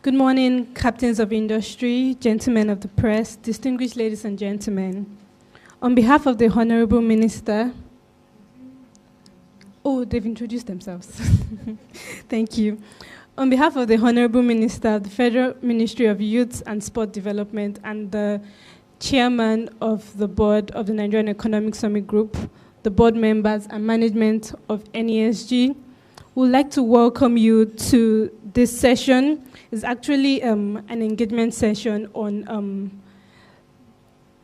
Good morning, captains of industry, gentlemen of the press, distinguished ladies and gentlemen. On behalf of the Honorable Minister, they've introduced themselves. Thank you. On behalf of the Honorable Minister of the Federal Ministry of Youth and Sport Development and the Chairman of the Board of the Nigerian Economic Summit Group, the board members and management of NESG, we'd like to welcome you to this session. It's actually an engagement session on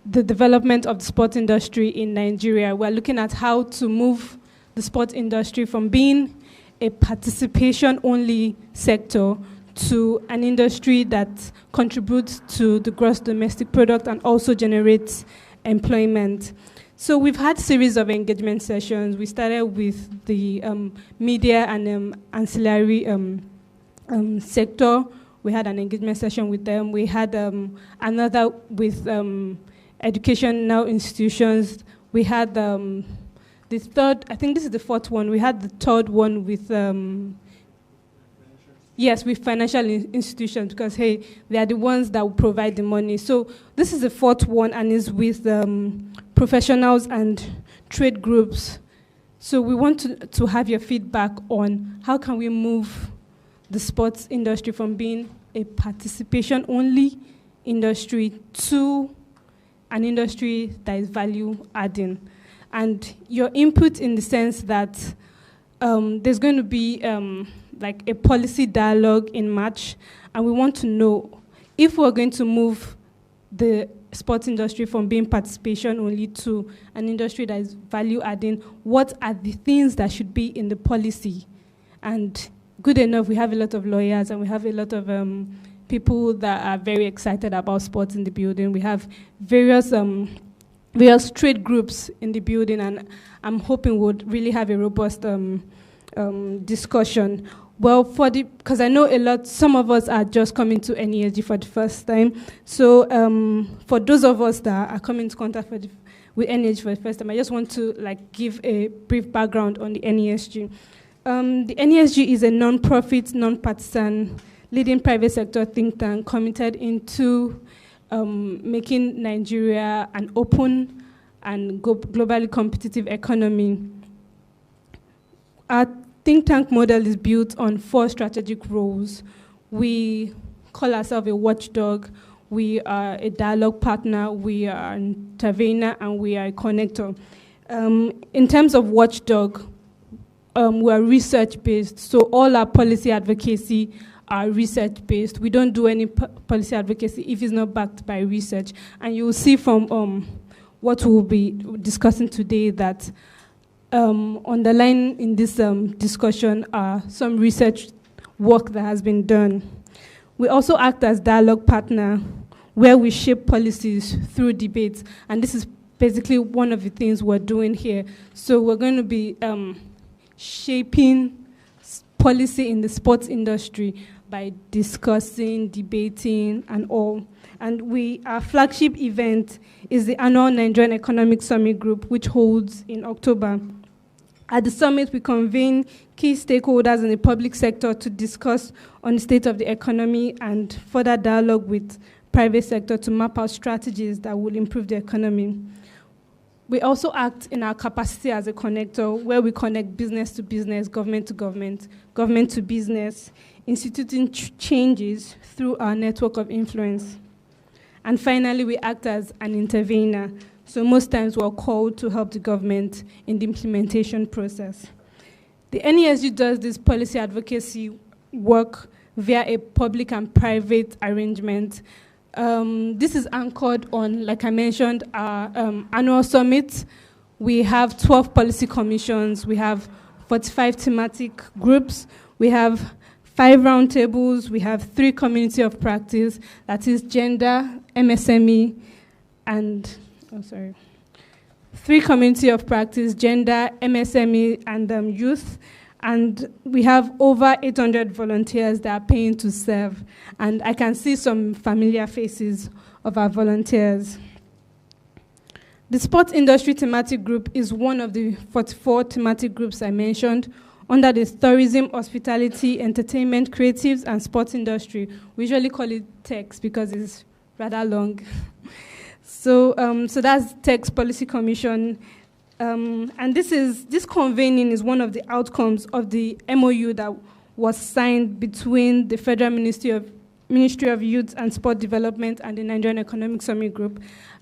the development of the sports industry in Nigeria. We're looking at how to move the sports industry from being a participation-only sector to an industry that contributes to the gross domestic product and also generates employment. So we've had a series of engagement sessions. We started with the media and ancillary sector. We had an engagement session with them. We had another with educational institutions. We had the third, I think this is the fourth one. We had the third one with, with financial institutions because, hey, they are the ones that will provide the money. So this is the fourth one and is with professionals and trade groups. So we want to have your feedback on how can we move the sports industry from being a participation-only industry to an industry that is value-adding. And your input in the sense that there's going to be like a policy dialogue in March, and we want to know if we're going to move the sports industry from being participation-only to an industry that is value-adding, what are the things that should be in the policy? And good enough, we have a lot of lawyers and we have a lot of people that are very excited about sports in the building. We have various trade groups in the building, and I'm hoping we'll really have a robust discussion. Well, because I know some of us are just coming to NESG for the first time. So for those of us that are coming into contact with NESG for the first time, I just want to give a brief background on the NESG. The NESG is a non-profit, non-partisan, leading private sector think tank committed into making Nigeria an open and globally competitive economy. Our think tank model is built on 4 strategic roles. We call ourselves a watchdog, we are a dialogue partner, we are an intervener, and we are a connector. In terms of watchdog, we are research-based, so all our policy advocacy are research-based. We don't do any policy advocacy if it's not backed by research. And you will see from what we'll be discussing today that underlying in this discussion are some research work that has been done. We also act as dialogue partner, where we shape policies through debates, and this is basically one of the things we're doing here. So we're going to be shaping policy in the sports industry by discussing, debating, and all. And our flagship event is the annual Nigerian Economic Summit Group, which holds in October. At the summit, we convene key stakeholders in the public sector to discuss on the state of the economy and further dialogue with private sector to map out strategies that will improve the economy. We also act in our capacity as a connector, where we connect business to business, government to government, government to business, instituting changes through our network of influence. And finally, we act as an intervener. So most times we're called to help the government in the implementation process. The NESG does this policy advocacy work via a public and private arrangement. This is anchored on, like I mentioned, our annual summit. We have 12 policy commissions. We have 45 thematic groups. We have 5 roundtables. We have 3 community of practice, that is gender, MSME, and, 3 community of practice, gender, MSME, and youth. And we have over 800 volunteers that are paying to serve. And I can see some familiar faces of our volunteers. The sports industry thematic group is one of the 44 thematic groups I mentioned under the tourism, hospitality, entertainment, creatives, and sports industry. We usually call it TEX because it's rather long. So that's TEX Policy Commission. And this convening is one of the outcomes of the MOU that was signed between the Federal Ministry of Youth and Sport Development and the Nigerian Economic Summit Group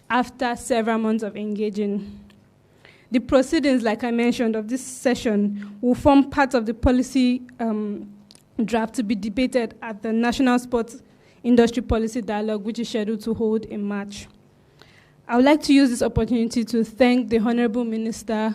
after several months of engaging. The proceedings, like I mentioned, of this session will form part of the policy draft to be debated at the National Sports Industry Policy Dialogue, which is scheduled to hold in March. I would like to use this opportunity to thank the Honorable Minister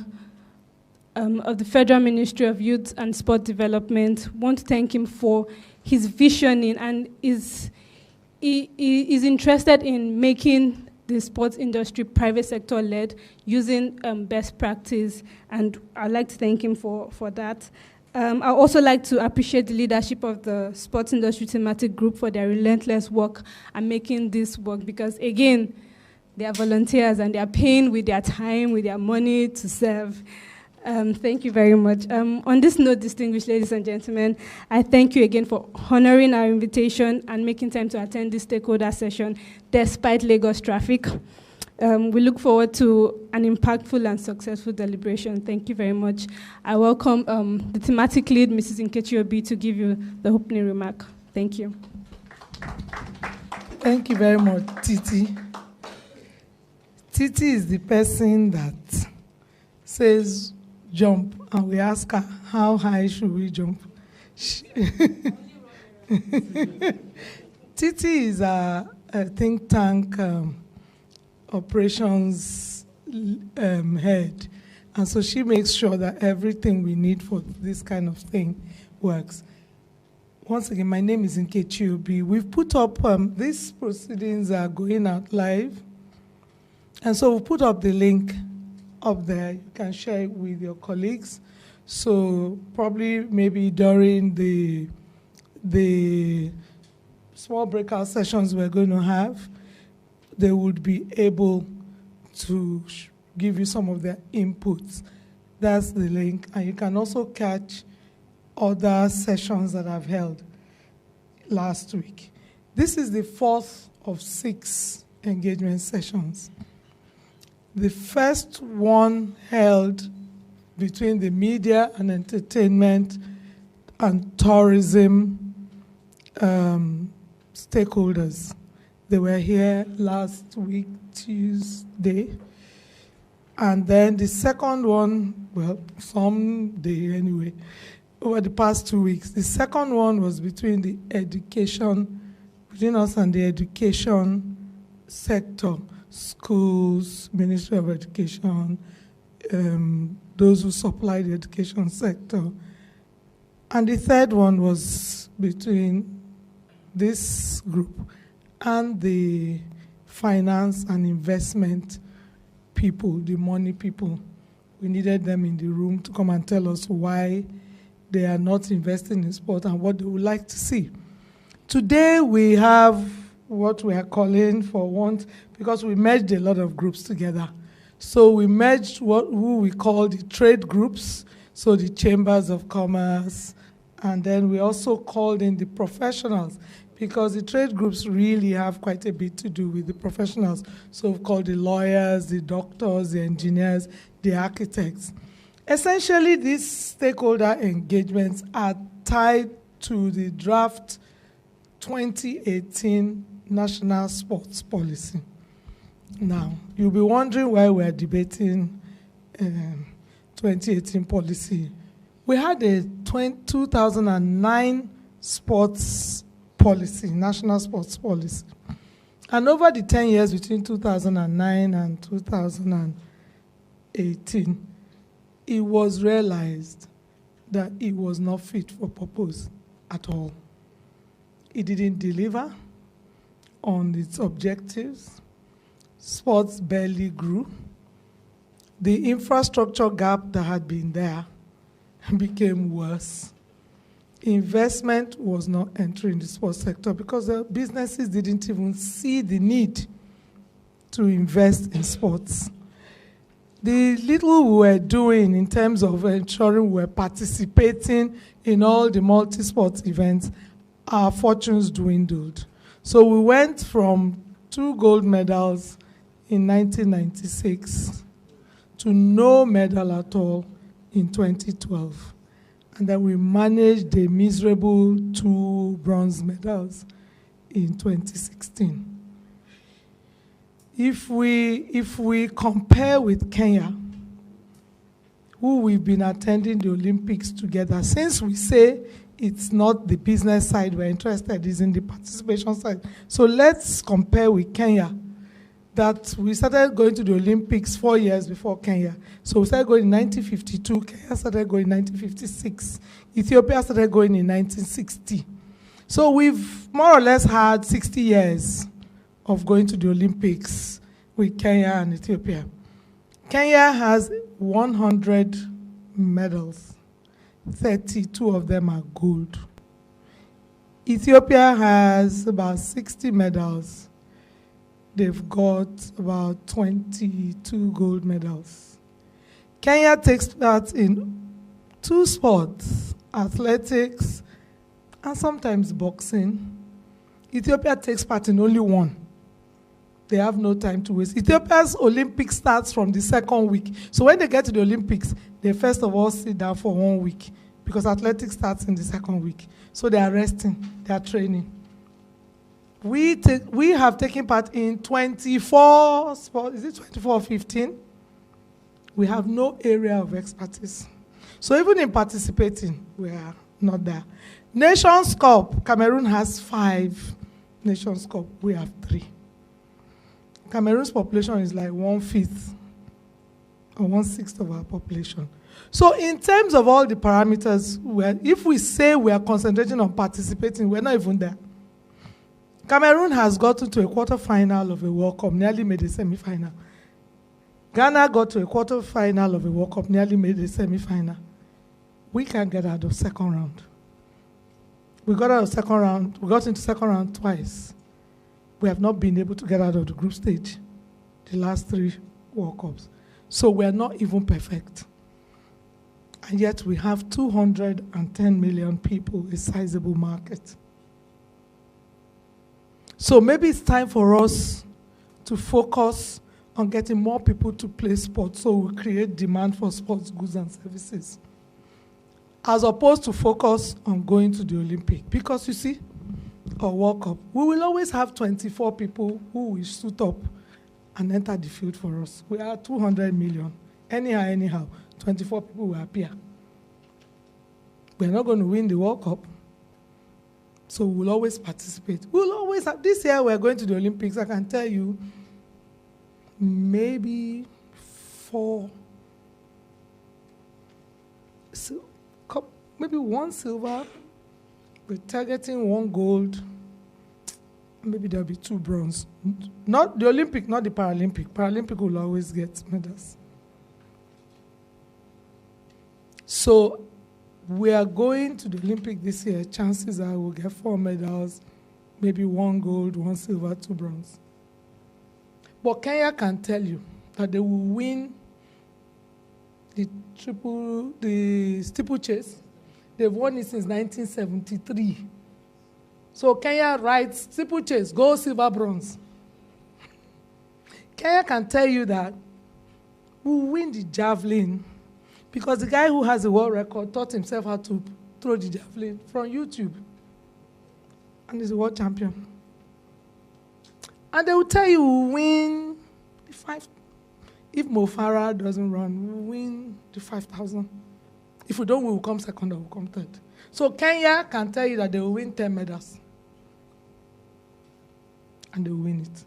of the Federal Ministry of Youth and Sport Development. I want to thank him for his visioning, and he is interested in making the sports industry private sector led using best practice, and I'd like to thank him for that. I'd also like to appreciate the leadership of the Sports Industry Thematic Group for their relentless work and making this work, because again, they are volunteers and they are paying with their time, with their money to serve. Thank you very much. On this note, distinguished ladies and gentlemen, I thank you again for honoring our invitation and making time to attend this stakeholder session despite Lagos traffic. We look forward to an impactful and successful deliberation. Thank you very much. I welcome the thematic lead, Mrs. Nkechi Obi, to give you the opening remark. Thank you. Thank you very much, Titi. Titi is the person that says jump, and we ask her, how high should we jump? Titi is a think tank operations head, and so she makes sure that everything we need for this kind of thing works. Once again, my name is Nkechi Obi. We've put up, these proceedings are going out live, and so we'll put up the link up there. You can share it with your colleagues. So probably maybe during the small breakout sessions we're going to have, they would be able to give you some of their inputs. That's the link. And you can also catch other sessions that I've held last week. This is the 4th of 6 engagement sessions. The first one held between the media and entertainment and tourism stakeholders. They were here last week, Tuesday. And then the second one, well, someday anyway, over the past 2 weeks. The second one was between us and the education sector. Schools, Ministry of Education, those who supply the education sector. And the third one was between this group and the finance and investment people, the money people. We needed them in the room to come and tell us why they are not investing in sport and what they would like to see. Today we have what we are calling for once, because we merged a lot of groups together. So we merged who we call the trade groups, so the chambers of commerce, and then we also called in the professionals, because the trade groups really have quite a bit to do with the professionals. So we've called the lawyers, the doctors, the engineers, the architects. Essentially, these stakeholder engagements are tied to the draft 2018 National Sports Policy. Now, you'll be wondering why we're debating 2018 policy. We had a 2009 sports policy, National Sports Policy. And over the 10 years between 2009 and 2018, it was realized that it was not fit for purpose at all. It didn't deliver on its objectives. Sports barely grew. The infrastructure gap that had been there became worse. Investment was not entering the sports sector because the businesses didn't even see the need to invest in sports. the little we were doing in terms of ensuring we were participating in all the multi-sport events, our fortunes dwindled. So we went from 2 gold medals in 1996 to no medal at all in 2012. And then we managed a miserable 2 bronze medals in 2016. If we compare with Kenya, who we've been attending the Olympics together, since we say it's not the business side we're interested, it's in the participation side. So let's compare with Kenya, that we started going to the Olympics 4 years before Kenya. So we started going in 1952, Kenya started going in 1956, Ethiopia started going in 1960. So we've more or less had 60 years of going to the Olympics with Kenya and Ethiopia. Kenya has 100 medals. 32 of them are gold. Ethiopia has about 60 medals. They've got about 22 gold medals. Kenya takes part in 2 sports, athletics and sometimes boxing. Ethiopia takes part in only 1. They have no time to waste. Ethiopia's Olympics starts from the 2nd week. So when they get to the Olympics, they first of all sit down for 1 week because athletics starts in the 2nd week. So they are resting, they are training. We have taken part in 24 sports. Is it 24 or 15? We have no area of expertise. So even in participating, we are not there. Nations Cup, Cameroon has 5 Nations Cup. We have 3. Cameroon's population is like 1/5 or 1/6 of our population. So in terms of all the parameters, if we say we are concentrating on participating, we're not even there. Cameroon has gotten to a quarter-final of a World Cup, nearly made a semi-final. Ghana got to a quarter-final of a World Cup, nearly made a semi-final. We can't get out of 2nd round. We got out of 2nd round. We got into 2nd round twice. We have not been able to get out of the group stage the last 3 World Cups. So we are not even perfect. And yet we have 210 million people, a sizable market. So maybe it's time for us to focus on getting more people to play sports so we create demand for sports goods and services, as opposed to focus on going to the Olympic. Because you see, or World Cup, we will always have 24 people who will suit up and enter the field for us. We are 200 million. Anyhow, 24 people will appear. We're not going to win the World Cup, so we'll always participate. We'll always have, this year we're going to the Olympics, I can tell you, maybe 4, maybe 1 silver. We're targeting 1 gold. Maybe there'll be 2 bronze. Not the Olympic, not the Paralympic. Paralympic will always get medals. So we are going to the Olympic this year. Chances are we'll get 4 medals, maybe 1 gold, 1 silver, 2 bronze. But Kenya can tell you that they will win the steeplechase. They've won it since 1973. So Kenya writes steeplechase, gold, silver, bronze. Kenya can tell you that we'll win the javelin because the guy who has the world record taught himself how to throw the javelin from YouTube. And he's a world champion. And they will tell you we'll win the 5. If Mo Farah doesn't run, we'll win the 5,000. If we don't, we will come 2nd or we'll come 3rd. So Kenya can tell you that they will win 10 medals. And they will win it.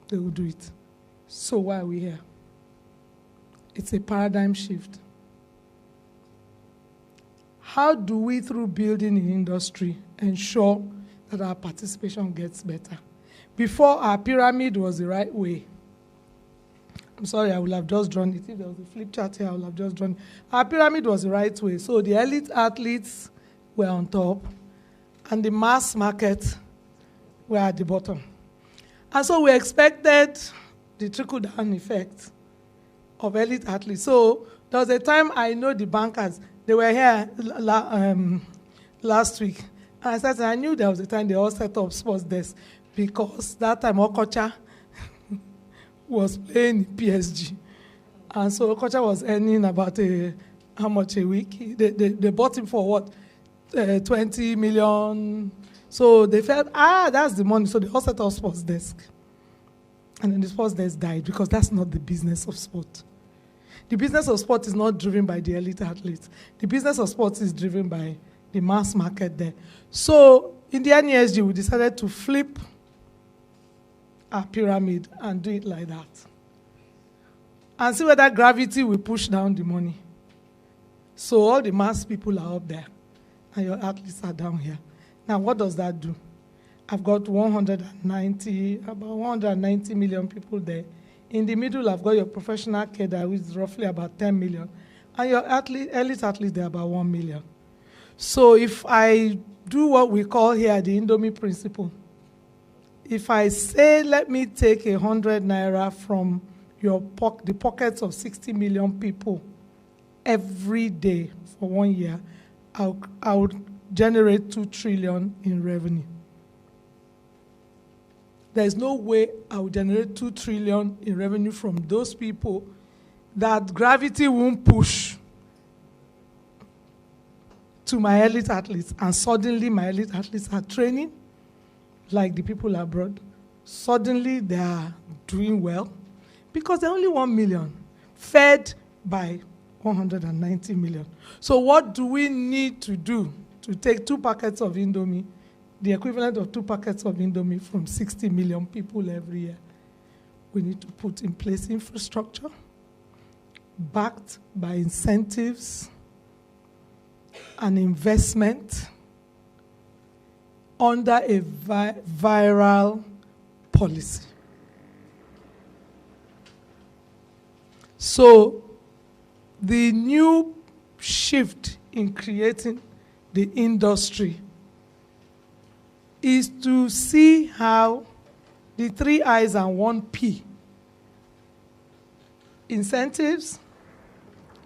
They will do it. So why are we here? It's a paradigm shift. How do we, through building an industry, ensure that our participation gets better? Before, our pyramid was the right way. I'm sorry, I would have just drawn it. If there was a flip chart here, I would have just drawn it. Our pyramid was the right way. So the elite athletes were on top, and the mass market were at the bottom. And so we expected the trickle-down effect of elite athletes. So there was a time I know the bankers, they were here last week. And I knew there was a time they all set up sports desk because that time Okocha was playing in PSG. And so Okocha was earning about how much a week? They bought him for what? 20 million. So they felt, that's the money. So they all set up sports desk. And then the sports desk died because that's not the business of sport. The business of sport is not driven by the elite athletes. The business of sport is driven by the mass market there. So in the NESG, we decided to flip our pyramid and do it like that. And see whether gravity will push down the money. So all the mass people are up there, and your athletes are down here. Now, what does that do? I've got about 190 million people there. In the middle, I've got your professional cadre, which is roughly about 10 million. And your elite athletes, they're about 1 million. So if I do what we call here the Indomie principle, if I say, let me take 100 naira from the pockets of 60 million people every day for 1 year, I would generate 2 trillion in revenue. There's no way I will generate 2 trillion in revenue from those people that gravity won't push to my elite athletes. And suddenly my elite athletes are training like the people abroad. Suddenly they are doing well because they're only 1 million, fed by 190 million. So what do we need to do to take 2 packets of Indomie, the equivalent of 2 packets of Indomie from 60 million people every year? We need to put in place infrastructure backed by incentives and investment under a viral policy. So the new shift in creating the industry is to see how the 3 I's and 1 P, incentives,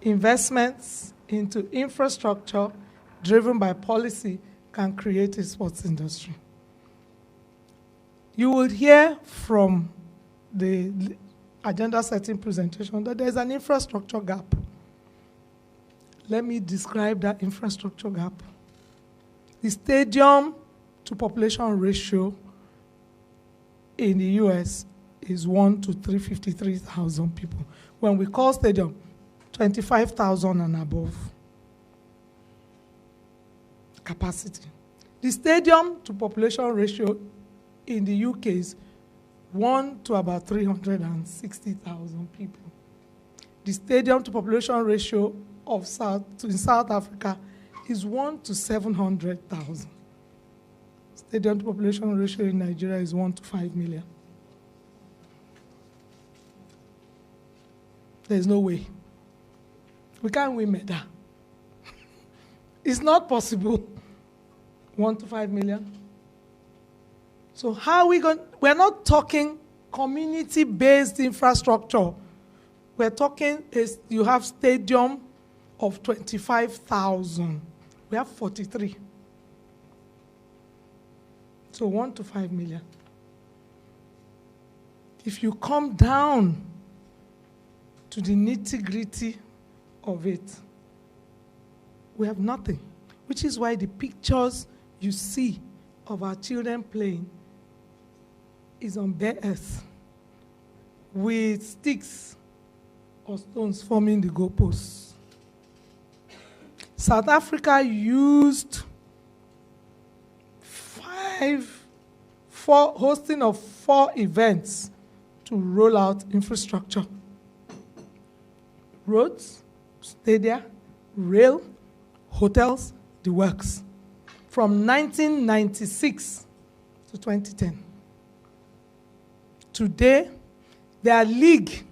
investments into infrastructure driven by policy, can create a sports industry. You will hear from the agenda setting presentation that there's an infrastructure gap. Let me describe that infrastructure gap. The stadium to population ratio in the US is 1 to 353,000 people. When we call stadium, 25,000 and above capacity. The stadium to population ratio in the UK is 1 to about 360,000 people. The stadium to population ratio in South Africa is 1 to 700,000. Stadium to population ratio in Nigeria is 1 to 5 million. There's no way. We can't win medal. It's not possible. 1 to 5 million. So how are we going? We're not talking community-based infrastructure. We're talking you have stadium of 25,000. We have 43. So 1 to 5 million. If you come down to the nitty-gritty of it, we have nothing, which is why the pictures you see of our children playing is on bare earth with sticks or stones forming the goalposts. South Africa used hosting of 4 events to roll out infrastructure. Roads, stadia, rail, hotels, the works. From 1996 to 2010. Today, their league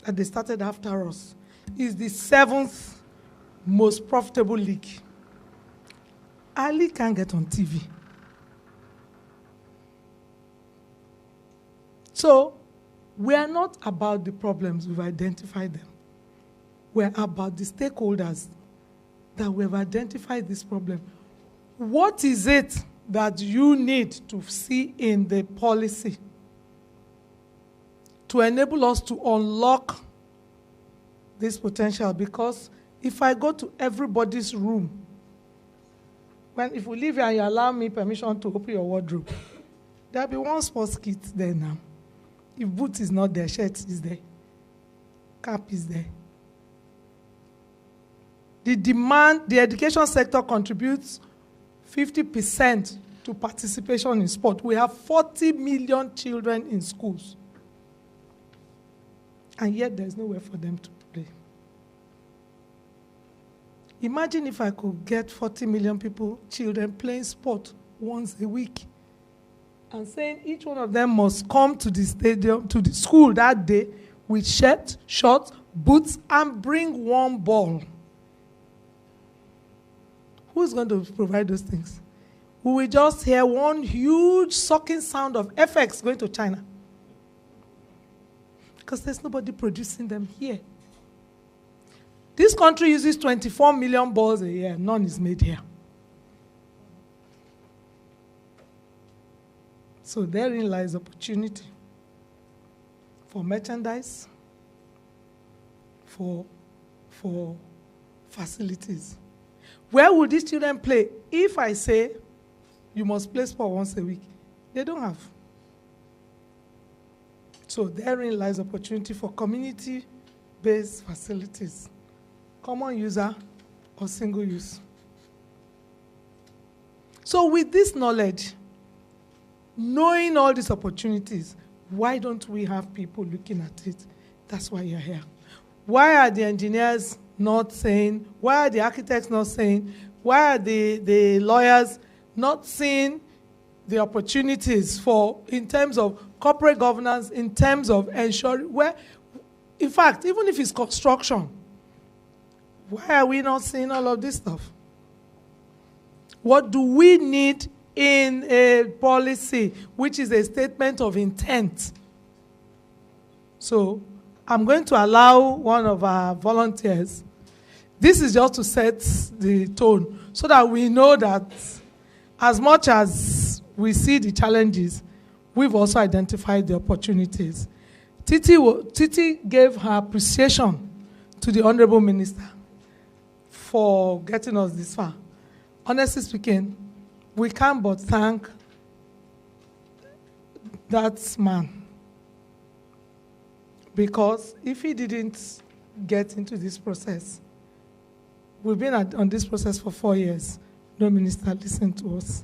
that they started after us is the 7th most profitable league. Our league can't get on TV. So, We are not about the problems, we've identified them. We're about the stakeholders that we've identified this problem. What is it that you need to see in the policy to enable us to unlock this potential? Because if I go to everybody's room, if we leave here and you allow me permission to open your wardrobe, there'll be one sports kit there now. If boot is not there, shirt is there, cap is there. The education sector contributes 50% to participation in sport. We have 40 million children in schools. And yet there's nowhere for them to play. Imagine if I could get 40 million children playing sport once a week, and saying each one of them must come to the stadium, to the school that day with shirt, shorts, boots, and bring one ball. Who's going to provide those things? We will just hear one huge sucking sound of FX going to China. Because there's nobody producing them here. This country uses 24 million balls a year. None is made here. So therein lies opportunity for merchandise, for facilities. Where would these children play? If I say you must play sport once a week, they don't have. So therein lies opportunity for community-based facilities, common user or single use. So with this knowledge, knowing all these opportunities, why don't we have people looking at it? That's why you're here. Why are the engineers not saying? Why are the architects not saying? Why are the lawyers not seeing the opportunities in terms of corporate governance, in terms of ensuring, in fact, even if it's construction, why are we not seeing all of this stuff? What do we need in a policy, which is a statement of intent? So I'm going to allow one of our volunteers. This is just to set the tone so that we know that as much as we see the challenges, we've also identified the opportunities. Titi gave her appreciation to the Honorable Minister for getting us this far. Honestly speaking, we can't but thank that man. Because if he didn't get into this process, we've been on this process for 4 years. No minister listened to us.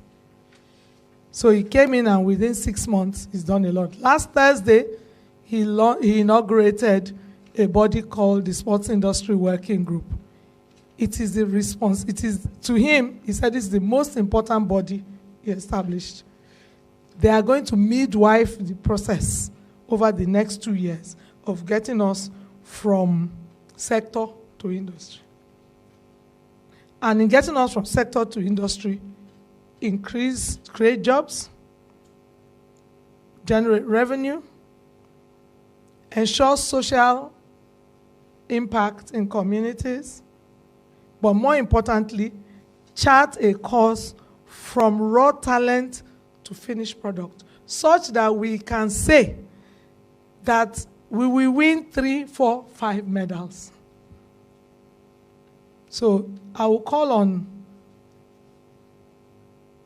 So he came in, and within 6 months, he's done a lot. Last Thursday, he inaugurated a body called the Sports Industry Working Group. It is the response. It is, to him, he said it's the most important body he established. They are going to midwife the process over the next 2 years of getting us from sector to industry. And in getting us from sector to industry, create jobs, generate revenue, ensure social impact in communities, but more importantly, chart a course from raw talent to finished product, such that we can say that we will win 3, 4, 5 medals. So I will call on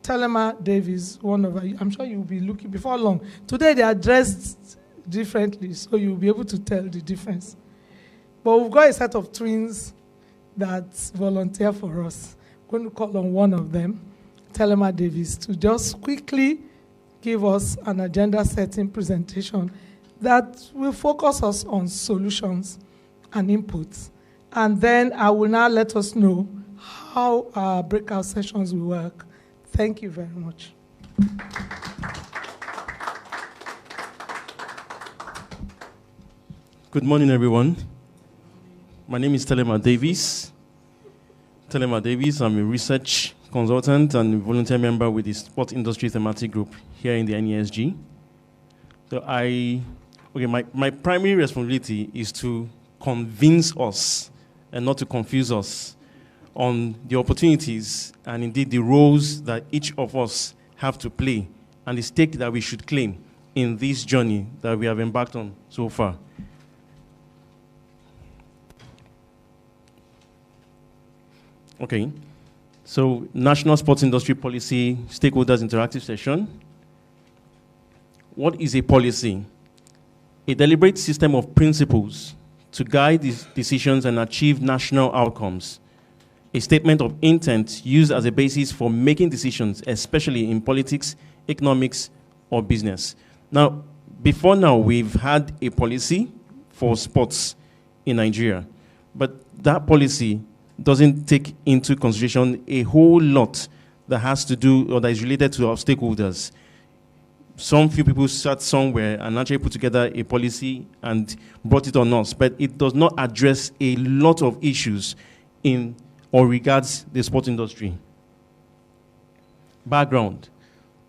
Telema Davies, one of you. I'm sure you'll be looking before long. Today they are dressed differently, so you'll be able to tell the difference. But we've got a set of twins that volunteer for us. I'm going to call on one of them, Telema Davies, to just quickly give us an agenda-setting presentation that will focus us on solutions and inputs. And then I will now let us know how our breakout sessions will work. Thank you very much. Good morning, everyone. My name is Telema Davies. Telema Davies, I'm a research consultant and a volunteer member with the Sport Industry Thematic Group here in the NESG. So I Okay, my primary responsibility is to convince us and not to confuse us on the opportunities and indeed the roles that each of us have to play and the stake that we should claim in this journey that we have embarked on so far. Okay, so National Sports Industry Policy Stakeholders Interactive Session. What is a policy? A deliberate system of principles to guide these decisions and achieve national outcomes. A statement of intent used as a basis for making decisions, especially in politics, economics, or business. Now, before now, we've had a policy for sports in Nigeria, but that policy doesn't take into consideration a whole lot that has to do or that is related to our stakeholders. Some few people sat somewhere and actually put together a policy and brought it on us, but it does not address a lot of issues in or regards the sport industry. Background.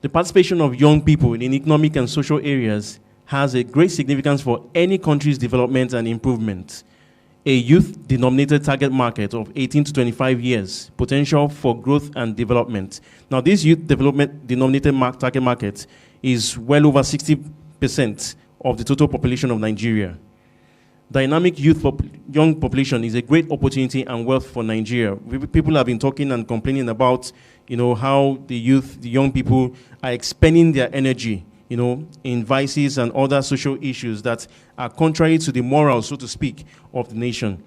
The participation of young people in economic and social areas has a great significance for any country's development and improvement. A youth-denominated target market of 18 to 25 years, potential for growth and development. Now, this youth-denominated target market is well over 60% of the total population of Nigeria. Dynamic young population is a great opportunity and wealth for Nigeria. People have been talking and complaining about, how the youth, the young people are expending their energy, in vices and other social issues that are contrary to the morals, so to speak, of the nation.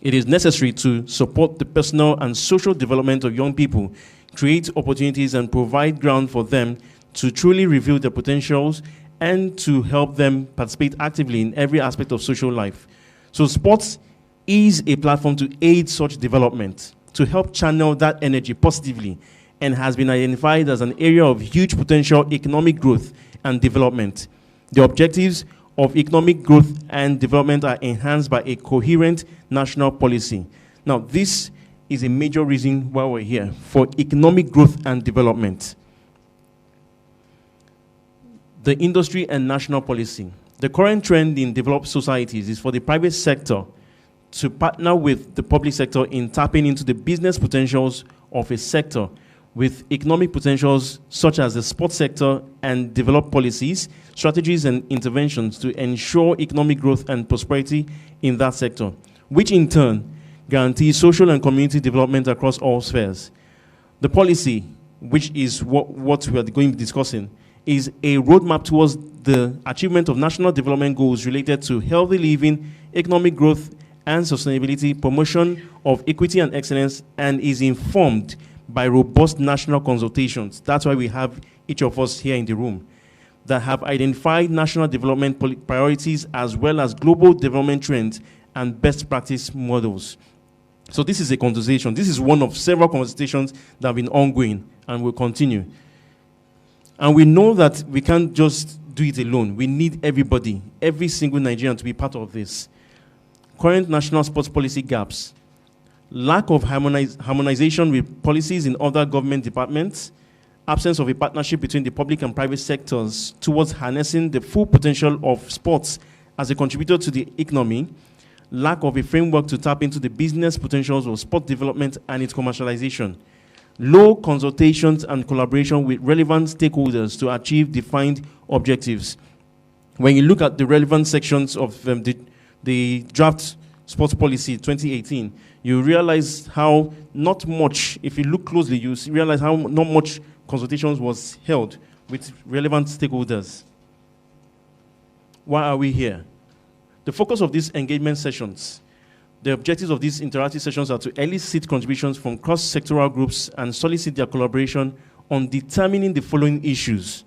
It is necessary to support the personal and social development of young people, create opportunities and provide ground for them to truly reveal their potentials and to help them participate actively in every aspect of social life. So sports is a platform to aid such development, to help channel that energy positively, and has been identified as an area of huge potential economic growth and development. The objectives of economic growth and development are enhanced by a coherent national policy. Now, this is a major reason why we're here, for economic growth and development. The industry and national policy. The current trend in developed societies is for the private sector to partner with the public sector in tapping into the business potentials of a sector with economic potentials such as the sports sector and develop policies, strategies, and interventions to ensure economic growth and prosperity in that sector, which in turn guarantees social and community development across all spheres. The policy, which is what we are going to be discussing, is a roadmap towards the achievement of national development goals related to healthy living, economic growth and sustainability, promotion of equity and excellence, and is informed by robust national consultations. That's why we have each of us here in the room that have identified national development priorities as well as global development trends and best practice models. So this is a conversation. This is one of several conversations that have been ongoing and will continue. And we know that we can't just do it alone. We need everybody, every single Nigerian to be part of this. Current national sports policy gaps. Lack of harmonization with policies in other government departments, absence of a partnership between the public and private sectors towards harnessing the full potential of sports as a contributor to the economy, lack of a framework to tap into the business potentials of sport development and its commercialization, low consultations and collaboration with relevant stakeholders to achieve defined objectives. When you look at the relevant sections of the draft sports policy 2018, you realize how not much, if you look closely, you realize how not much consultations was held with relevant stakeholders. Why are we here? The focus of these engagement sessions, the objectives of these interactive sessions are to elicit contributions from cross-sectoral groups and solicit their collaboration on determining the following issues.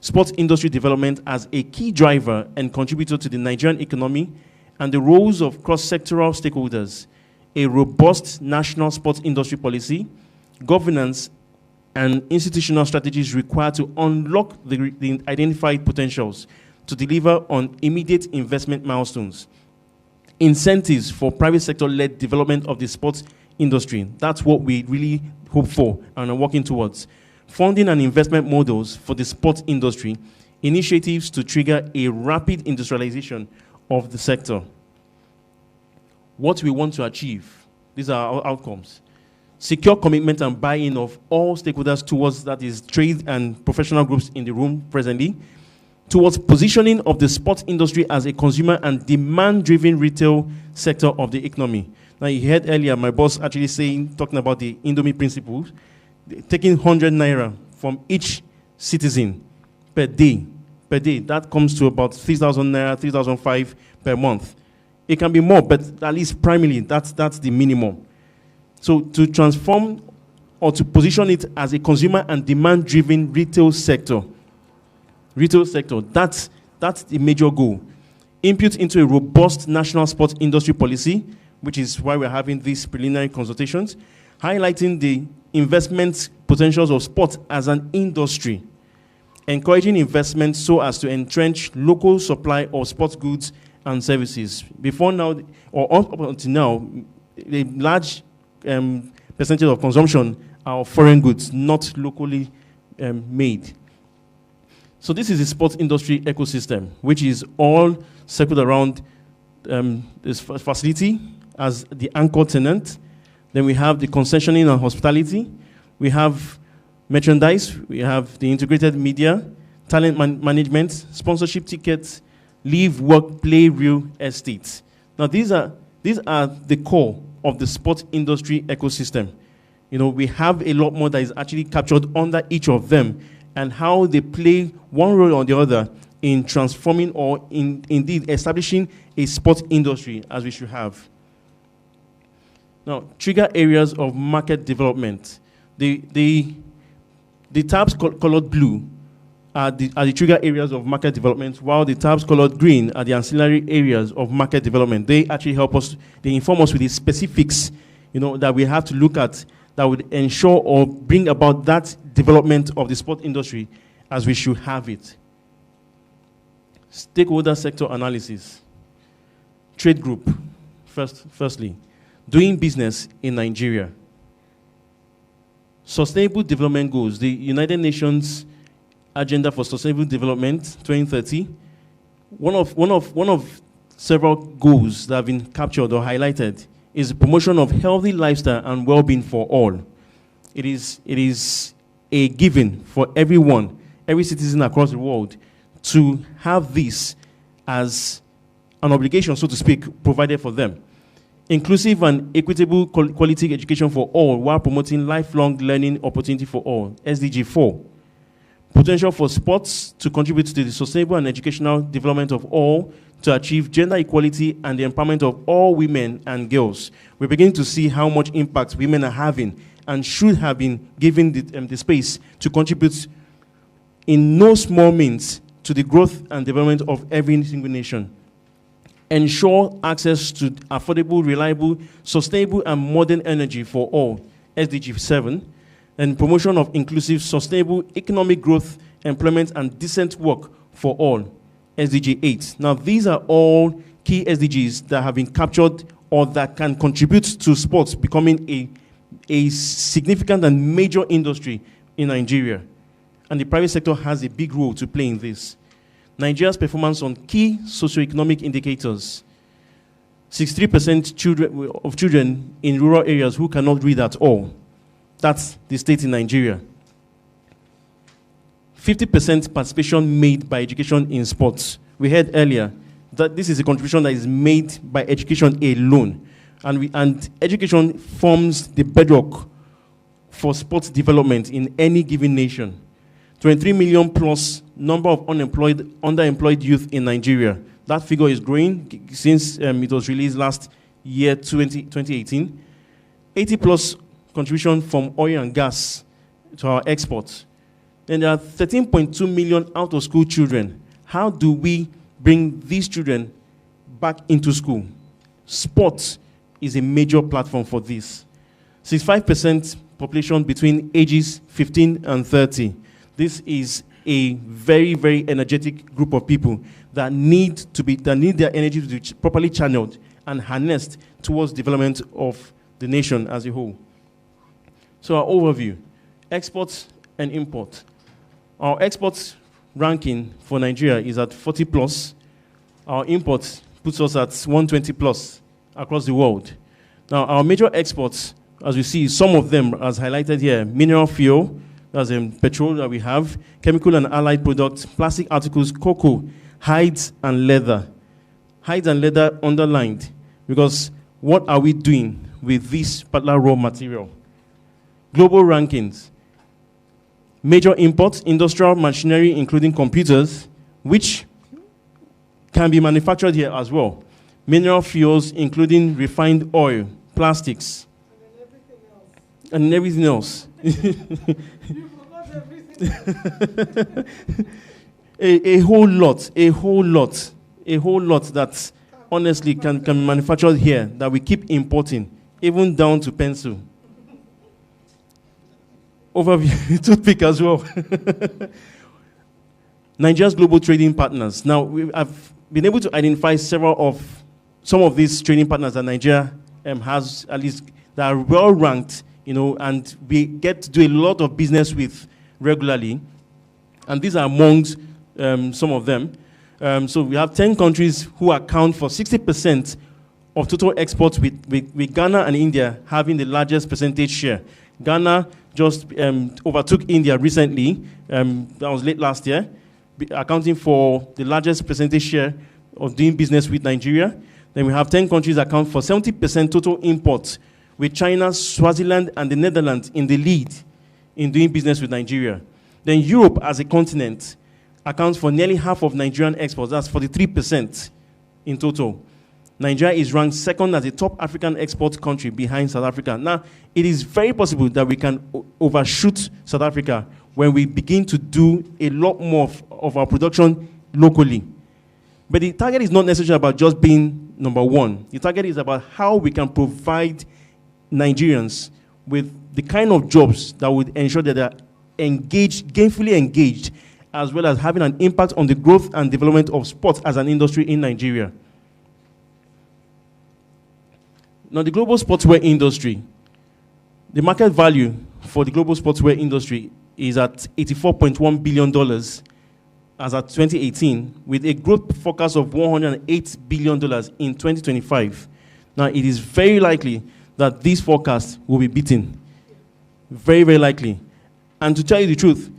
Sports industry development as a key driver and contributor to the Nigerian economy and the roles of cross-sectoral stakeholders, a robust national sports industry policy, governance, and institutional strategies required to unlock the identified potentials to deliver on immediate investment milestones. Incentives for private sector-led development of the sports industry. That's what we really hope for and are working towards. Funding and investment models for the sports industry, initiatives to trigger a rapid industrialization of the sector. What we want to achieve, these are our outcomes. Secure commitment and buy-in of all stakeholders towards, that is, trade and professional groups in the room presently, towards positioning of the sports industry as a consumer and demand-driven retail sector of the economy. Now, you heard earlier my boss actually talking about the Indomie principles, taking 100 naira from each citizen per day. That comes to about 3,000 naira, 3,005 per month. It can be more, but at least primarily, that's the minimum. So to transform or to position it as a consumer and demand-driven retail sector, that's the major goal. Input into a robust national sports industry policy, which is why we're having these preliminary consultations, highlighting the investment potentials of sports as an industry, encouraging investment so as to entrench local supply of sports goods and services. Before now, or up until now, a large percentage of consumption are of foreign goods, not locally made. So this is the sports industry ecosystem, which is all circled around this facility as the anchor tenant. Then we have the concessioning and hospitality. We have merchandise. We have the integrated media, talent management, sponsorship tickets, live, work, play, real estate. Now these are the core of the sports industry ecosystem. You know, we have a lot more that is actually captured under each of them, and how they play one role or the other in transforming or indeed establishing a sports industry as we should have. Now, trigger areas of market development. The tabs colored blue are the trigger areas of market development, while the tabs colored green are the ancillary areas of market development. They actually help us, they inform us with the specifics, you know, that we have to look at that would ensure or bring about that development of the sport industry as we should have it. Stakeholder sector analysis. Trade group, firstly. Doing business in Nigeria. Sustainable development goals. The United Nations Agenda for Sustainable Development 2030. One of several goals that have been captured or highlighted is the promotion of healthy lifestyle and well-being for all. It is a given for everyone, every citizen across the world, to have this as an obligation, so to speak, provided for them. Inclusive and equitable quality education for all while promoting lifelong learning opportunity for all. SDG 4. Potential for sports to contribute to the sustainable and educational development of all, to achieve gender equality and the empowerment of all women and girls. We're beginning to see how much impact women are having and should have been given the space to contribute in no small means to the growth and development of every single nation. Ensure access to affordable, reliable, sustainable, and modern energy for all, SDG 7, and promotion of inclusive, sustainable economic growth, employment, and decent work for all, SDG 8. Now, these are all key SDGs that have been captured or that can contribute to sports becoming a significant and major industry in Nigeria. And the private sector has a big role to play in this. Nigeria's performance on key socioeconomic indicators. 63% of children in rural areas who cannot read at all. That's the state in Nigeria. 50% participation made by education in sports. We heard earlier that this is a contribution that is made by education alone. And education forms the bedrock for sports development in any given nation. 23 million plus number of underemployed youth in Nigeria. That figure is growing since it was released last year, 2018. 80 plus contribution from oil and gas to our exports. And there are 13.2 million out-of-school children. How do we bring these children back into school? Sports is a major platform for this. 65% population between ages 15 and 30. This is a very, very energetic group of people that need their energy to be properly channeled and harnessed towards development of the nation as a whole. So our overview, exports and import. Our exports ranking for Nigeria is at 40 plus. Our imports puts us at 120 plus across the world. Now, our major exports, as we see, some of them, as highlighted here, mineral fuel, that's petrol that we have, chemical and allied products, plastic articles, cocoa, hides and leather. Hides and leather underlined, because what are we doing with this particular raw material? Global rankings. Major imports, industrial machinery, including computers, which can be manufactured here as well. Mineral fuels, including refined oil, plastics, and everything else. You forgot everything. a whole lot that honestly can be manufactured here that we keep importing, even down to pencil. Overview, toothpick as well. Nigeria's global trading partners. Now, I've been able to identify some of these trading partners that Nigeria has, at least, that are well ranked, and we get to do a lot of business with regularly. And these are amongst some of them. So we have 10 countries who account for 60% of total exports, with Ghana and India having the largest percentage share. Ghana just overtook India recently, that was late last year, accounting for the largest percentage share of doing business with Nigeria. Then we have 10 countries that account for 70% total imports, with China, Swaziland, and the Netherlands in the lead in doing business with Nigeria. Then Europe as a continent accounts for nearly half of Nigerian exports. That's 43% in total. Nigeria is ranked second as a top African export country behind South Africa. Now, it is very possible that we can overshoot South Africa when we begin to do a lot more of our production locally. But the target is not necessarily about just being number one. The target is about how we can provide Nigerians with the kind of jobs that would ensure that they are engaged, gainfully engaged, as well as having an impact on the growth and development of sports as an industry in Nigeria. Now, the global sportswear industry, the market value for the global sportswear industry is at $84.1 billion as at 2018, with a growth forecast of $108 billion in 2025. Now, it is very likely that this forecast will be beaten. Very, very likely. And to tell you the truth,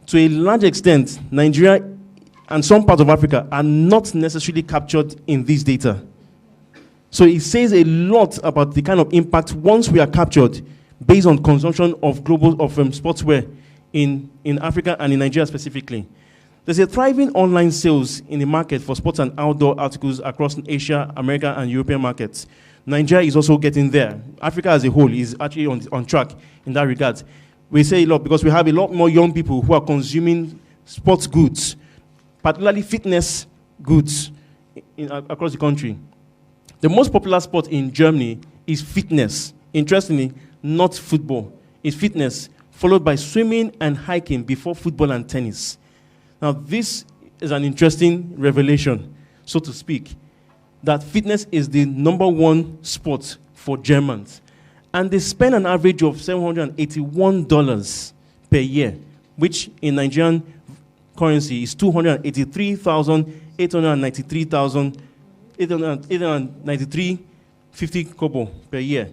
to a large extent, Nigeria and some parts of Africa are not necessarily captured in this data. So it says a lot about the kind of impact once we are captured based on consumption of sportswear in Africa and in Nigeria specifically. There's a thriving online sales in the market for sports and outdoor articles across Asia, America, and European markets. Nigeria is also getting there. Africa as a whole is actually on track in that regard. We say a lot because we have a lot more young people who are consuming sports goods, particularly fitness goods across the country. The most popular sport in Germany is fitness. Interestingly, not football. It's fitness, followed by swimming and hiking before football and tennis. Now, this is an interesting revelation, so to speak, that fitness is the number one sport for Germans. And they spend an average of $781 per year, which in Nigerian currency is 893.50 kobo per year.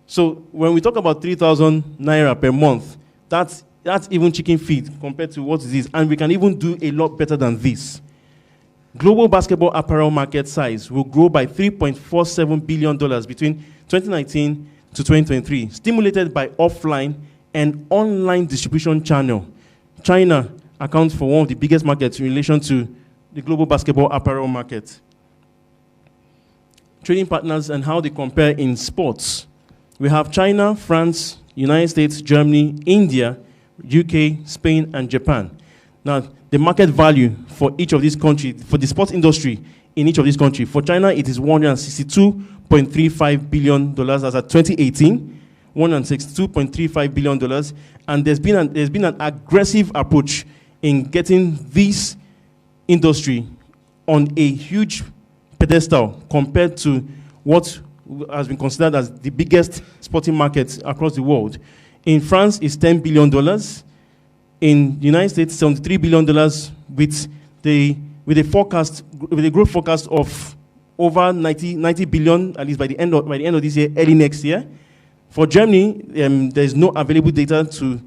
So when we talk about 3,000 naira per month, that's even chicken feed compared to what it is. And we can even do a lot better than this. Global basketball apparel market size will grow by $3.47 billion between 2019 to 2023, stimulated by offline and online distribution channel. China accounts for one of the biggest markets in relation to the global basketball apparel market. Trading partners and how they compare in sports. We have China, France, United States, Germany, India, UK, Spain, and Japan. Now, the market value for each of these countries, for the sports industry in each of these countries, for China, it is $162.35 billion as at 2018, $162.35 billion, and there's been an aggressive approach in getting this industry on a huge pedestal compared to what has been considered as the biggest sporting market across the world. In France, it's $10 billion. In the United States, $73 billion with a growth forecast of over 90 billion, at least by the end of this year, early next year. For Germany, there's no available data to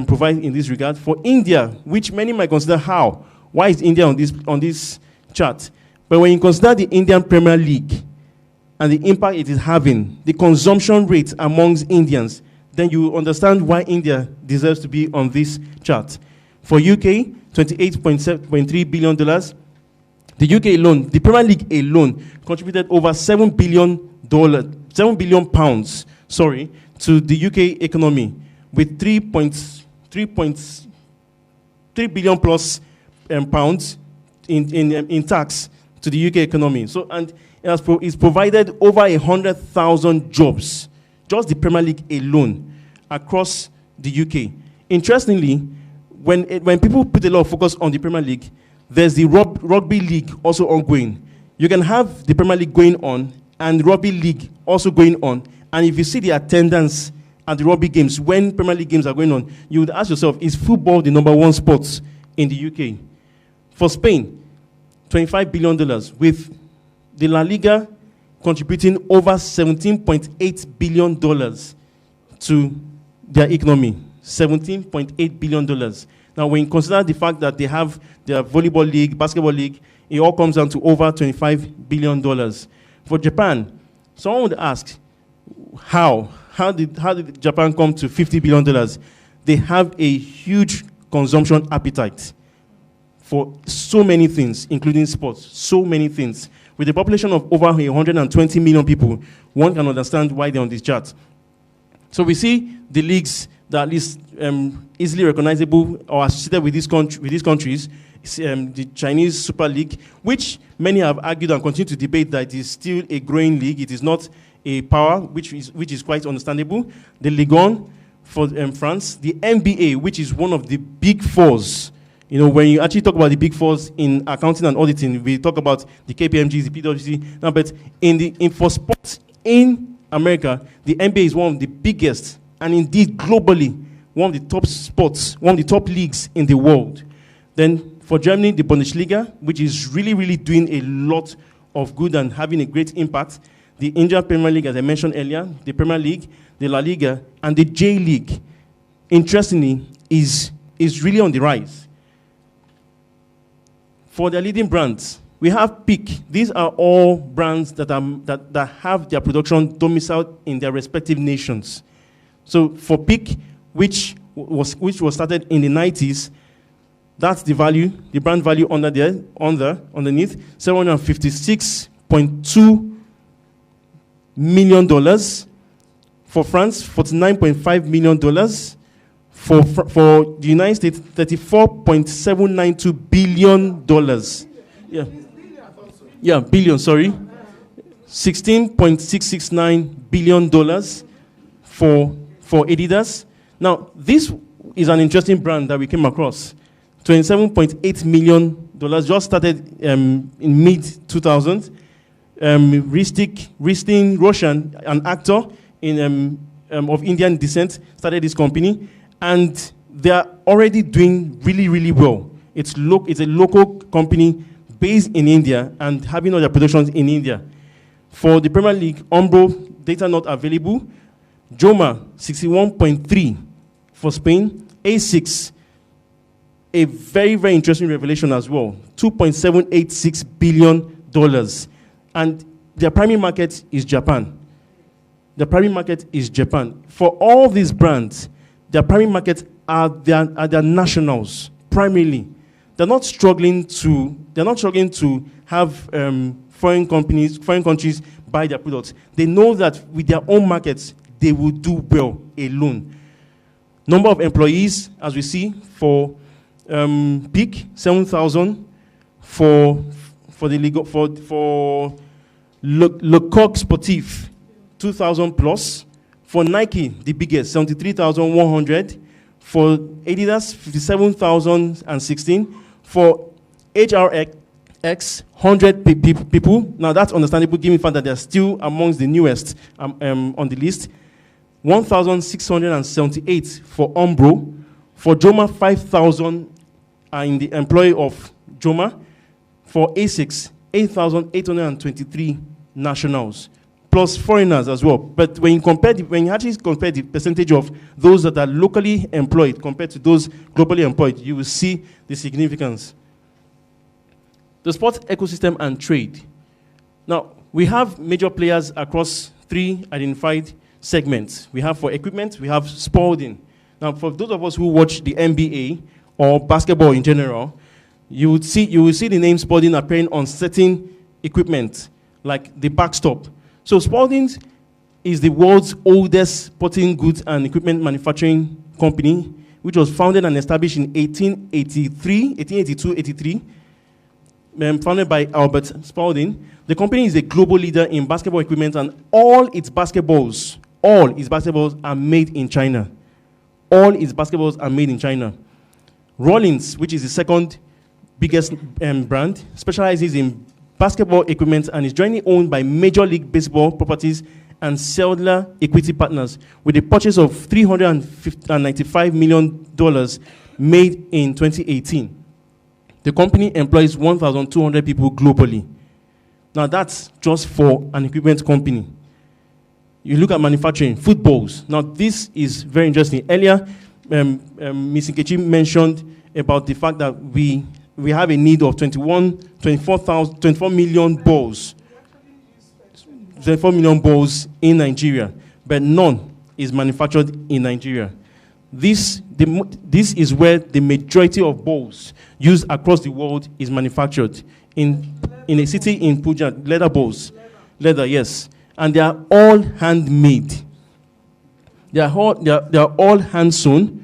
provide in this regard. For India, which many might consider why is India on this chart? But when you consider the Indian Premier League and the impact it is having, the consumption rate amongst Indians, then you understand why India deserves to be on this chart. For UK, $28.3 billion. The UK alone, the Premier League alone, contributed over £7 billion pounds, to the UK economy, with 3 billion plus pounds in tax to the UK economy. So, and it's provided over 100,000 jobs, just the Premier League alone, across the UK. Interestingly, when people put a lot of focus on the Premier League, there's the rugby league also ongoing. You can have the Premier League going on and rugby league also going on. And if you see the attendance at the rugby games, when Premier League games are going on, you would ask yourself, is football the number one sport in the UK? For Spain, $25 billion, with the La Liga contributing over $17.8 billion to their economy. $17.8 billion. Now, when you consider the fact that they have their volleyball league, basketball league, it all comes down to over $25 billion. For Japan, someone would ask, how did Japan come to $50 billion? They have a huge consumption appetite for so many things, including sports, so many things. With a population of over 120 million people, one can understand why they're on this chart. So we see the leagues that are at least easily recognizable or associated with these countries. The Chinese Super League, which many have argued and continue to debate that it is still a growing league. It is not a power, which is quite understandable. The Ligue 1 for France, the NBA, which is one of the big fours. You know, when you actually talk about the big fours in accounting and auditing, we talk about the KPMGs, the PwC. Now, but for sports in America, the NBA is one of the biggest, and indeed globally, one of the top sports, one of the top leagues in the world. Then for Germany, the Bundesliga, which is really, really doing a lot of good and having a great impact. The Indian Premier League, as I mentioned earlier, the Premier League, the La Liga, and the J League, interestingly, is really on the rise. For their leading brands, we have Peak. These are all brands that have their production domiciled in their respective nations. So for Peak, which was started in the 90s, that's the value, the brand value underneath, $756.2 million. For France, $49.5 million. For the United States, $34.792 billion. Yeah, billion, sorry. $16.669 billion for Adidas. Now, this is an interesting brand that we came across. $27.8 million, just started in mid-2000s. Ristin Roshan, an actor of Indian descent, started this company, and they are already doing really, really well. It's a local company based in India and having all their productions in India. For the Premier League, Umbro, data not available. Joma, 61.3 for Spain. A6, a very, very interesting revelation as well. $2.786 billion. And their primary market is Japan. The primary market is Japan. For all these brands, their primary market are their nationals, primarily. They're not struggling to have foreign countries buy their products. They know that with their own markets, they will do well alone. Number of employees, as we see, for Peak, 7,000. For Le Coq Sportif, 2,000 plus. For Nike, the biggest, 73,100. For Adidas, 57,016. For HRX, 100 people. Now that's understandable given the fact that they're still amongst the newest on the list. 1,678 for Umbro. For Joma, 5,000 are in the employ of Joma. For ASICS, 8,823 nationals, plus foreigners as well. But when you actually compare the percentage of those that are locally employed compared to those globally employed, you will see the significance. The sports ecosystem and trade. Now, we have major players across 3 identified segments. We have for equipment, we have Spalding. Now, for those of us who watch the NBA or basketball in general, you will see the name Spalding appearing on certain equipment, like the backstop. So Spalding is the world's oldest sporting goods and equipment manufacturing company, which was founded and established in 1882-83, founded by Albert Spalding. The company is a global leader in basketball equipment, and all its basketballs are made in China. All its basketballs are made in China. Rollins, which is the second biggest brand, specializes in basketball equipment and is jointly owned by Major League Baseball Properties and Cellular Equity Partners, with a purchase of $395 million made in 2018. The company employs 1,200 people globally. Now that's just for an equipment company. You look at manufacturing, footballs. Now this is very interesting. Earlier, Ms. Nkechi mentioned about the fact that we have a need of 24 million balls. 24 million balls in Nigeria, but none is manufactured in Nigeria. This is where the majority of balls used across the world is manufactured. In a city in Punjab, leather balls. Leather, yes. And they are all handmade. They are all hand-sewn,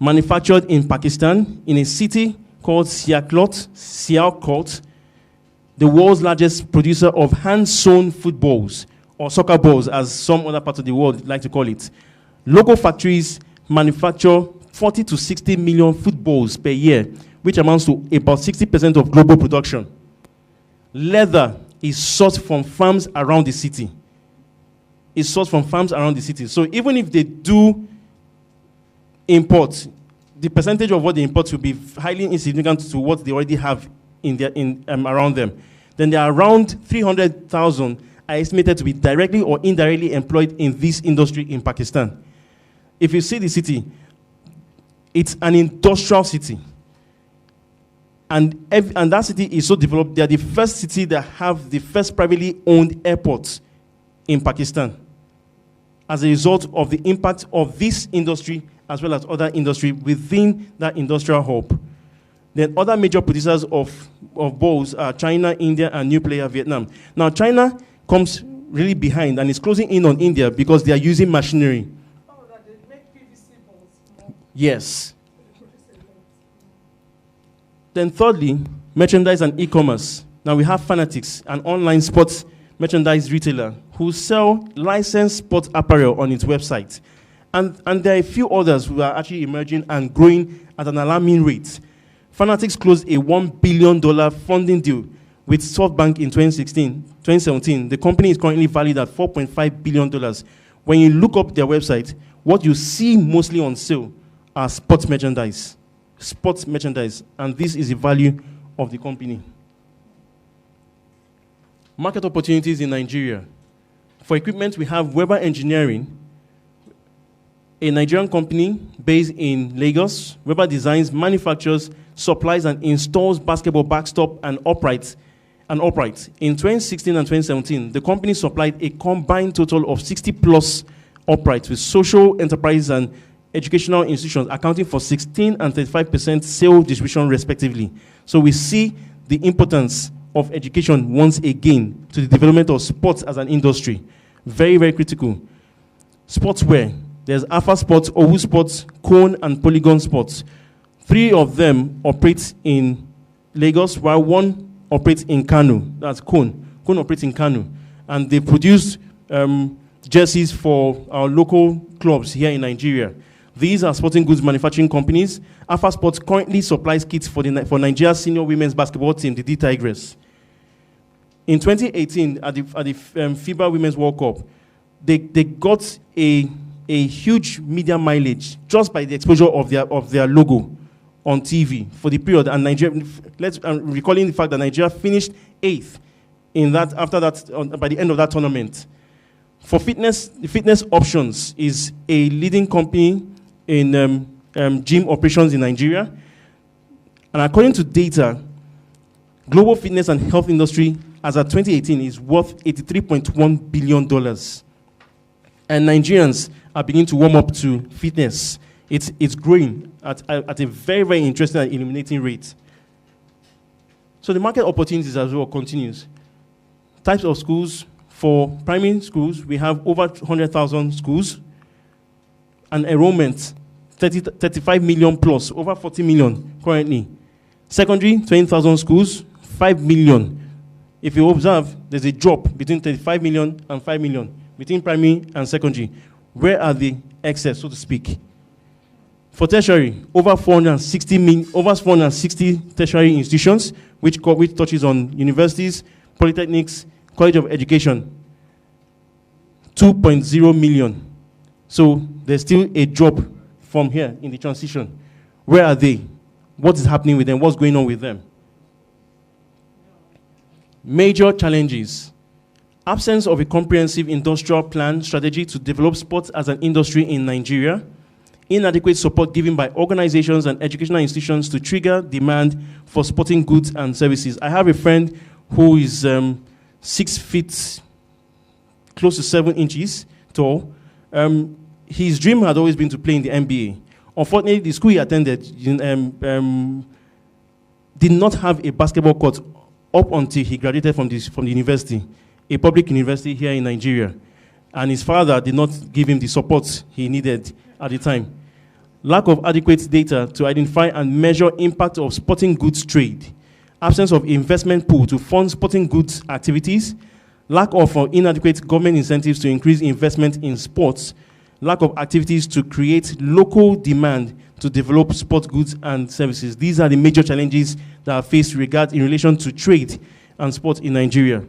manufactured in Pakistan, in a city called Sialkot, the world's largest producer of hand-sewn footballs, or soccer balls, as some other parts of the world like to call it. Local factories manufacture 40 to 60 million footballs per year, which amounts to about 60% of global production. Leather is sourced from farms around the city. So even if they do import, the percentage of what they import will be highly insignificant to what they already have around them. Then there are around 300,000 are estimated to be directly or indirectly employed in this industry in Pakistan. If you see the city, it's an industrial city. And that city is so developed, they are the first city that have the first privately owned airport in Pakistan, as a result of the impact of this industry as well as other industry within that industrial hub. Then other major producers of balls are China, India, and new player Vietnam. Now China comes really behind and is closing in on India because they are using machinery. Oh, that they make PVC balls. Yes. Then thirdly, merchandise and e-commerce. Now we have Fanatics, an online sports merchandise retailer who sell licensed sports apparel on its website. And there are a few others who are actually emerging and growing at an alarming rate. Fanatics closed a $1 billion funding deal with SoftBank in 2017. The company is currently valued at $4.5 billion. When you look up their website, what you see mostly on sale are sports merchandise. And this is the value of the company. Market opportunities in Nigeria. For equipment, we have Weber Engineering, a Nigerian company based in Lagos. Weber designs, manufactures, supplies, and installs basketball backstop and uprights. In 2016 and 2017, the company supplied a combined total of 60+ uprights with social enterprises and educational institutions, accounting for 16 and 35% sales distribution respectively. So we see the importance of education once again to the development of sports as an industry. Very, very critical. Sportswear. There's Alpha Sports, Owu Sports, Cone, and Polygon Sports. 3 of them operate in Lagos, while 1 operates in Kano. That's Cone. Cone operates in Kano. And they produce jerseys for our local clubs here in Nigeria. These are sporting goods manufacturing companies. Alpha Sports currently supplies kits for Nigeria's senior women's basketball team, the D Tigers. In 2018, at the FIBA Women's World Cup, they got a a huge media mileage just by the exposure of their logo on TV for the period. And Nigeria, recalling the fact that Nigeria finished 8th in that after that by the end of that tournament. For fitness, the Fitness Options is a leading company in gym operations in Nigeria. And according to data, global fitness and health industry as of 2018 is worth $83.1 billion. And Nigerians are beginning to warm up to fitness. It's growing at a very, very interesting and illuminating rate. So the market opportunities as well continues. Types of schools. For primary schools, we have over 100,000 schools. And enrollment, 35 million plus, over 40 million currently. Secondary, 20,000 schools, 5 million. If you observe, there's a drop between 35 million and 5 million between primary and secondary. Where are the excess, so to speak? For tertiary, over 460 tertiary institutions, which touches on universities, polytechnics, College of Education, 2.0 million. So there's still a drop from here in the transition. Where are they? What is happening with them? What's going on with them? Major challenges. Absence of a comprehensive industrial plan strategy to develop sports as an industry in Nigeria. Inadequate support given by organizations and educational institutions to trigger demand for sporting goods and services. I have a friend who is 6 feet, close to 7 inches tall. His dream had always been to play in the NBA. Unfortunately, the school he attended did not have a basketball court up until he graduated from the university, a public university here in Nigeria. And his father did not give him the support he needed at the time. Lack of adequate data to identify and measure impact of sporting goods trade. Absence of investment pool to fund sporting goods activities, lack of inadequate government incentives to increase investment in sports, lack of activities to create local demand to develop sports goods and services. These are the major challenges that are faced in relation to trade and sport in Nigeria.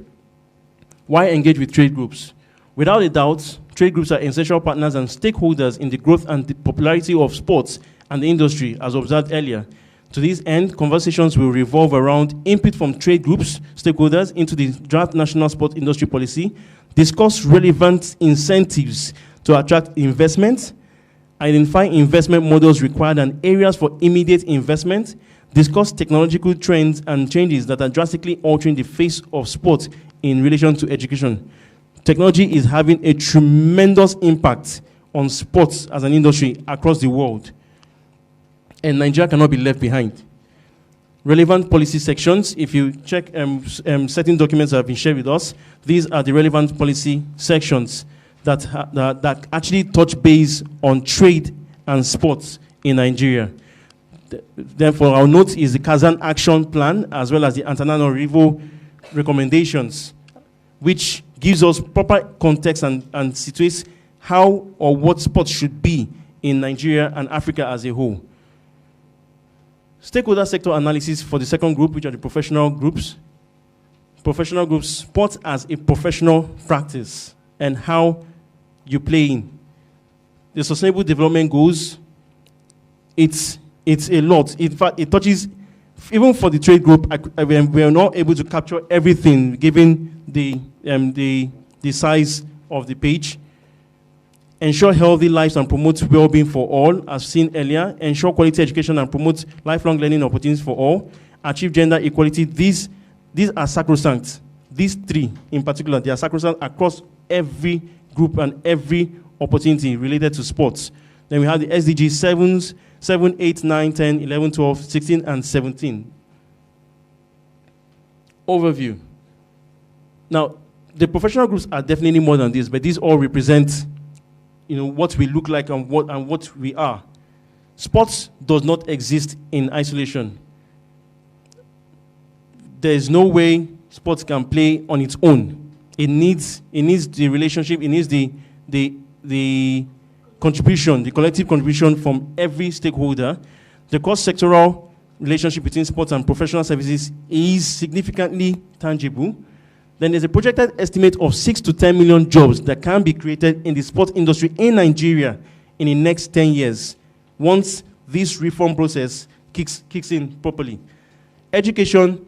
Why engage with trade groups? Without a doubt, trade groups are essential partners and stakeholders in the growth and the popularity of sports and the industry, as observed earlier. To this end, conversations will revolve around input from trade groups, stakeholders, into the draft national sport industry policy, discuss relevant incentives to attract investment, identify investment models required and areas for immediate investment, discuss technological trends and changes that are drastically altering the face of sport in relation to education. Technology is having a tremendous impact on sports as an industry across the world. And Nigeria cannot be left behind. Relevant policy sections, if you check certain documents that have been shared with us, these are the relevant policy sections that actually touch base on trade and sports in Nigeria. Therefore, our note is the Kazan Action Plan, as well as the Antananarivo recommendations, which gives us proper context and situates how or what sports should be in Nigeria and Africa as a whole. Stakeholder sector analysis for the second group, which are the professional groups. Professional groups, sports as a professional practice and how you play in. The sustainable development goals, it's a lot. In fact, it touches, even for the trade group, we are not able to capture everything given the size of the page. Ensure healthy lives and promote well-being for all, as seen earlier. Ensure quality education and promote lifelong learning opportunities for all. Achieve gender equality. These are sacrosanct. These three in particular, they are sacrosanct across every group and every opportunity related to sports. Then we have the SDG 7, 8, 9, 10, 11, 12, 16, and 17. Overview. Now, the professional groups are definitely more than this, but these all represent what we look like and what we are. Sports does not exist in isolation. There is no way sports can play on its own. It needs the relationship, it needs the contribution, the collective contribution from every stakeholder. The cross-sectoral relationship between sports and professional services is significantly tangible. then there's a projected estimate of 6 to 10 million jobs that can be created in the sports industry in Nigeria in the next 10 years, once this reform process kicks in properly. Education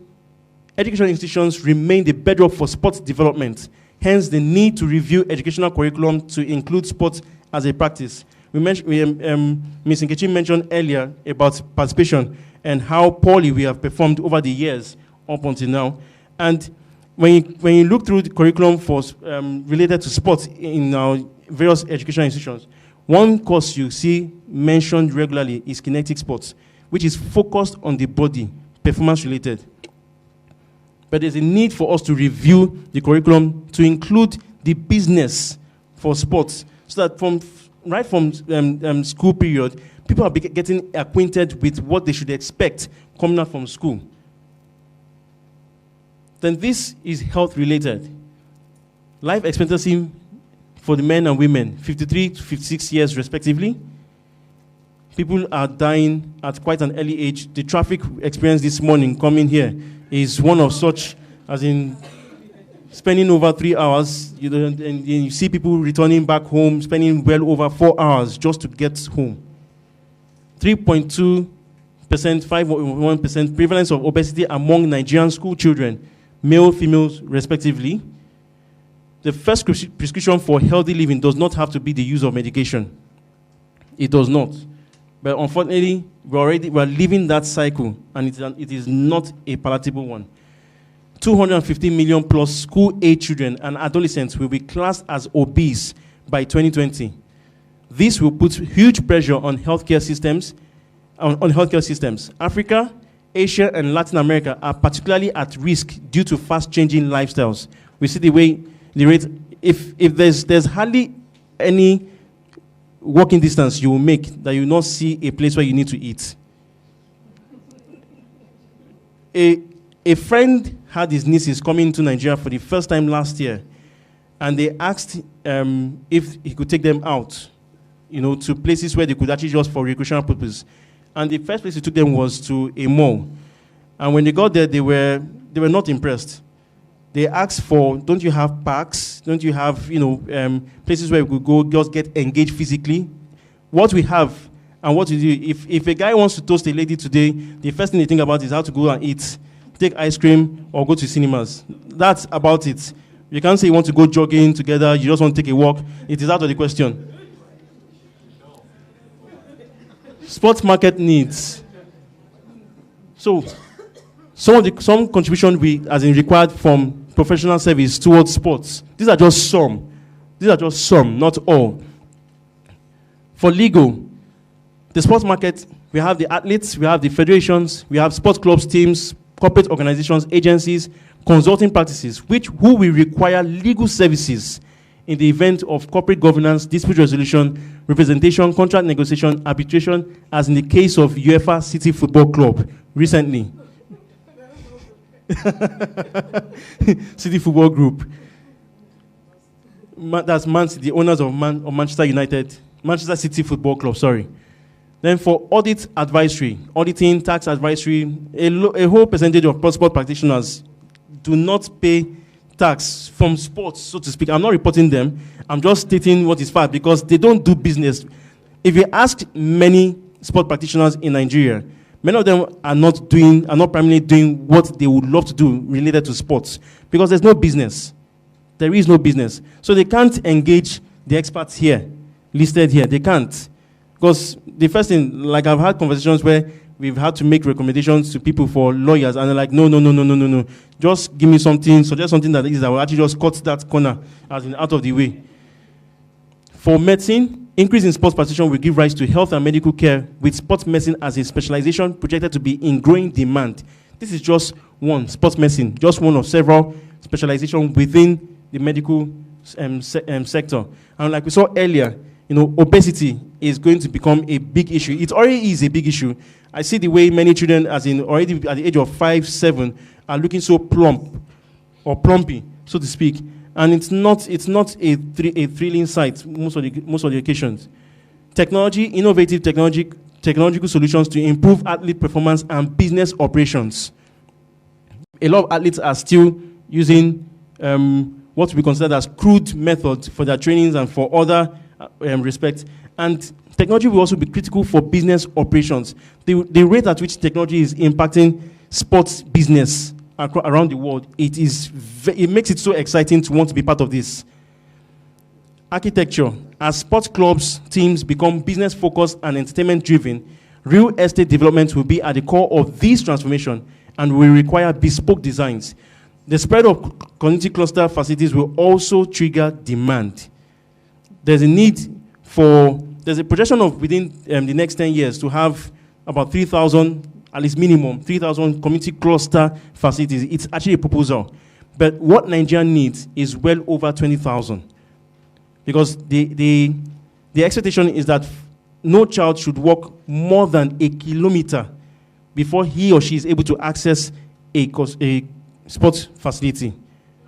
institutions remain the bedrock for sports development, hence the need to review educational curriculum to include sports as a practice. Ms. Nkechi mentioned earlier about participation and how poorly we have performed over the years up until now. And when you look through the curriculum for related to sports in our various educational institutions, one course you see mentioned regularly is kinetic sports, which is focused on the body, performance related. But there's a need for us to review the curriculum to include the business for sports, so that right from school period, people are getting acquainted with what they should expect coming out from school. Then this is health related. Life expectancy for the men and women, 53 to 56 years respectively. People are dying at quite an early age. The traffic experience this morning coming here is one of such, as in spending over 3 hours, and you see people returning back home, spending well over 4 hours just to get home. 3.2%, 5.1% prevalence of obesity among Nigerian school children, male, females, respectively. The first prescription for healthy living does not have to be the use of medication. It does not. But unfortunately, we're living that cycle, and it is not a palatable one. 250 million plus school-age children and adolescents will be classed as obese by 2020. This will put huge pressure on healthcare systems. Africa, Asia, and Latin America are particularly at risk due to fast-changing lifestyles. We see the rate. If there's hardly any walking distance you will make that you will not see a place where you need to eat. A friend had his nieces coming to Nigeria for the first time last year, and they asked if he could take them out, to places where they could actually just for recreational purposes. And the first place he took them was to a mall. And when they got there, they were not impressed. They asked for, don't you have parks? Don't you have, places where we could go just get engaged physically? What we have and what we do, if a guy wants to toast a lady today, the first thing they think about is how to go and eat, take ice cream, or go to cinemas. That's about it. You can't say you want to go jogging together, you just want to take a walk. It is out of the question. Sports market needs. So, some contribution required from professional service towards sports. These are just some, not all. For legal, the sports market, we have the athletes, we have the federations, we have sports clubs, teams, corporate organizations, agencies, consulting practices, who will require legal services in the event of corporate governance, dispute resolution, representation, contract negotiation, arbitration, as in the case of UEFA City Football Club recently. City Football Group. That's the owners of Manchester United, Manchester City Football Club, sorry. Then for audit advisory, auditing, tax advisory, a whole percentage of sport practitioners do not pay tax from sports, so to speak. I'm not reporting them. I'm just stating what is fact because they don't do business. If you ask many sport practitioners in Nigeria, many of them are not primarily doing what they would love to do related to sports because there's no business. There is no business. So they can't engage the experts here, listed here. They can't. Because the first thing, like I've had conversations where we've had to make recommendations to people for lawyers, and they're like, no. Just give me something, suggest something that will actually just cut that corner as in out of the way. For medicine, increase in sports participation will give rise to health and medical care, with sports medicine as a specialization projected to be in growing demand. This is just one, sports medicine, just one of several specializations within the medical sector. And like we saw earlier, obesity is going to become a big issue. It already is a big issue. I see the way many children, as in already at the age of 5, 7, are looking so plump or plumpy, so to speak. And it's not a thrilling sight most of the occasions. Innovative technological solutions to improve athlete performance and business operations. A lot of athletes are still using what we consider as crude methods for their trainings and for other respects. And technology will also be critical for business operations. The rate at which technology is impacting sports business around the world, it makes it so exciting to want to be part of this. Architecture. As sports clubs, teams become business-focused and entertainment-driven, real estate development will be at the core of this transformation and will require bespoke designs. The spread of community cluster facilities will also trigger demand. There's a projection of within the next 10 years to have about 3,000, at least minimum, 3,000 community cluster facilities. It's actually a proposal. But what Nigeria needs is well over 20,000. Because the expectation is that no child should walk more than a kilometer before he or she is able to access a sports facility.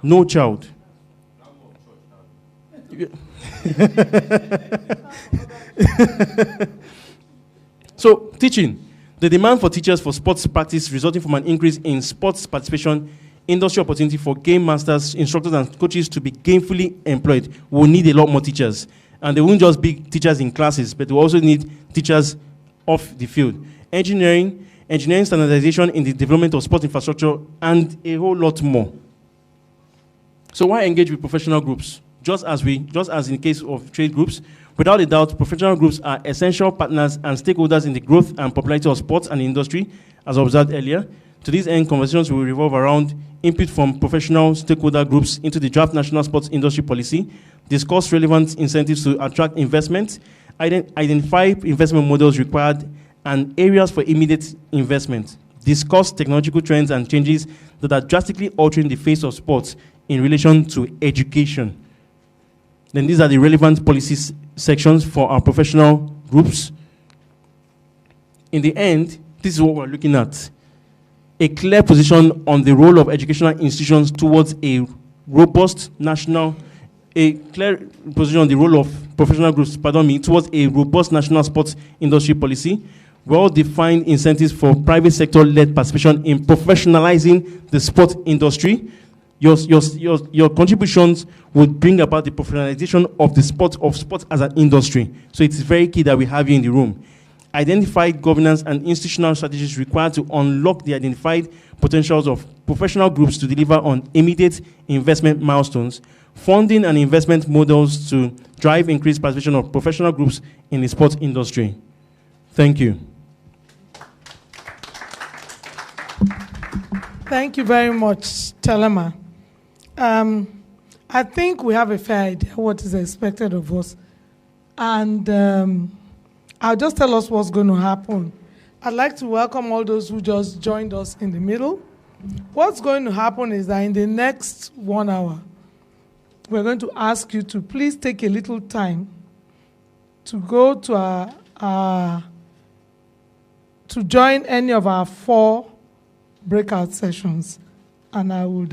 No child. So, teaching. The demand for teachers for sports practice resulting from an increase in sports participation, industry opportunity for game masters, instructors, and coaches to be gainfully employed will need a lot more teachers. And they won't just be teachers in classes, but they will also need teachers off the field. Engineering standardization in the development of sports infrastructure, and a whole lot more. So why engage with professional groups? Just as in the case of trade groups, without a doubt, professional groups are essential partners and stakeholders in the growth and popularity of sports and industry, as observed earlier. To this end, conversations will revolve around input from professional stakeholder groups into the draft national sports industry policy, discuss relevant incentives to attract investment, identify investment models required and areas for immediate investment, discuss technological trends and changes that are drastically altering the face of sports in relation to education. Then these are the relevant policy sections for our professional groups. In the end, this is what we're looking at. A clear position on the role of educational institutions towards a robust national, a clear position on the role of professional groups, towards a robust national sports industry policy, well-defined incentives for private sector-led participation in professionalizing the sport industry. Your contributions would bring about the professionalization of the sports as an industry. So it's very key that we have you in the room. Identified governance and institutional strategies required to unlock the identified potentials of professional groups to deliver on immediate investment milestones, funding and investment models to drive increased participation of professional groups in the sports industry. Thank you. Thank you very much, Telema. I think we have a fair idea what is expected of us. And I'll just tell us what's going to happen. I'd like to welcome all those who just joined us in the middle. What's going to happen is that in the next 1 hour, we're going to ask you to please take a little time to go to to join any of our 4 breakout sessions. And I would,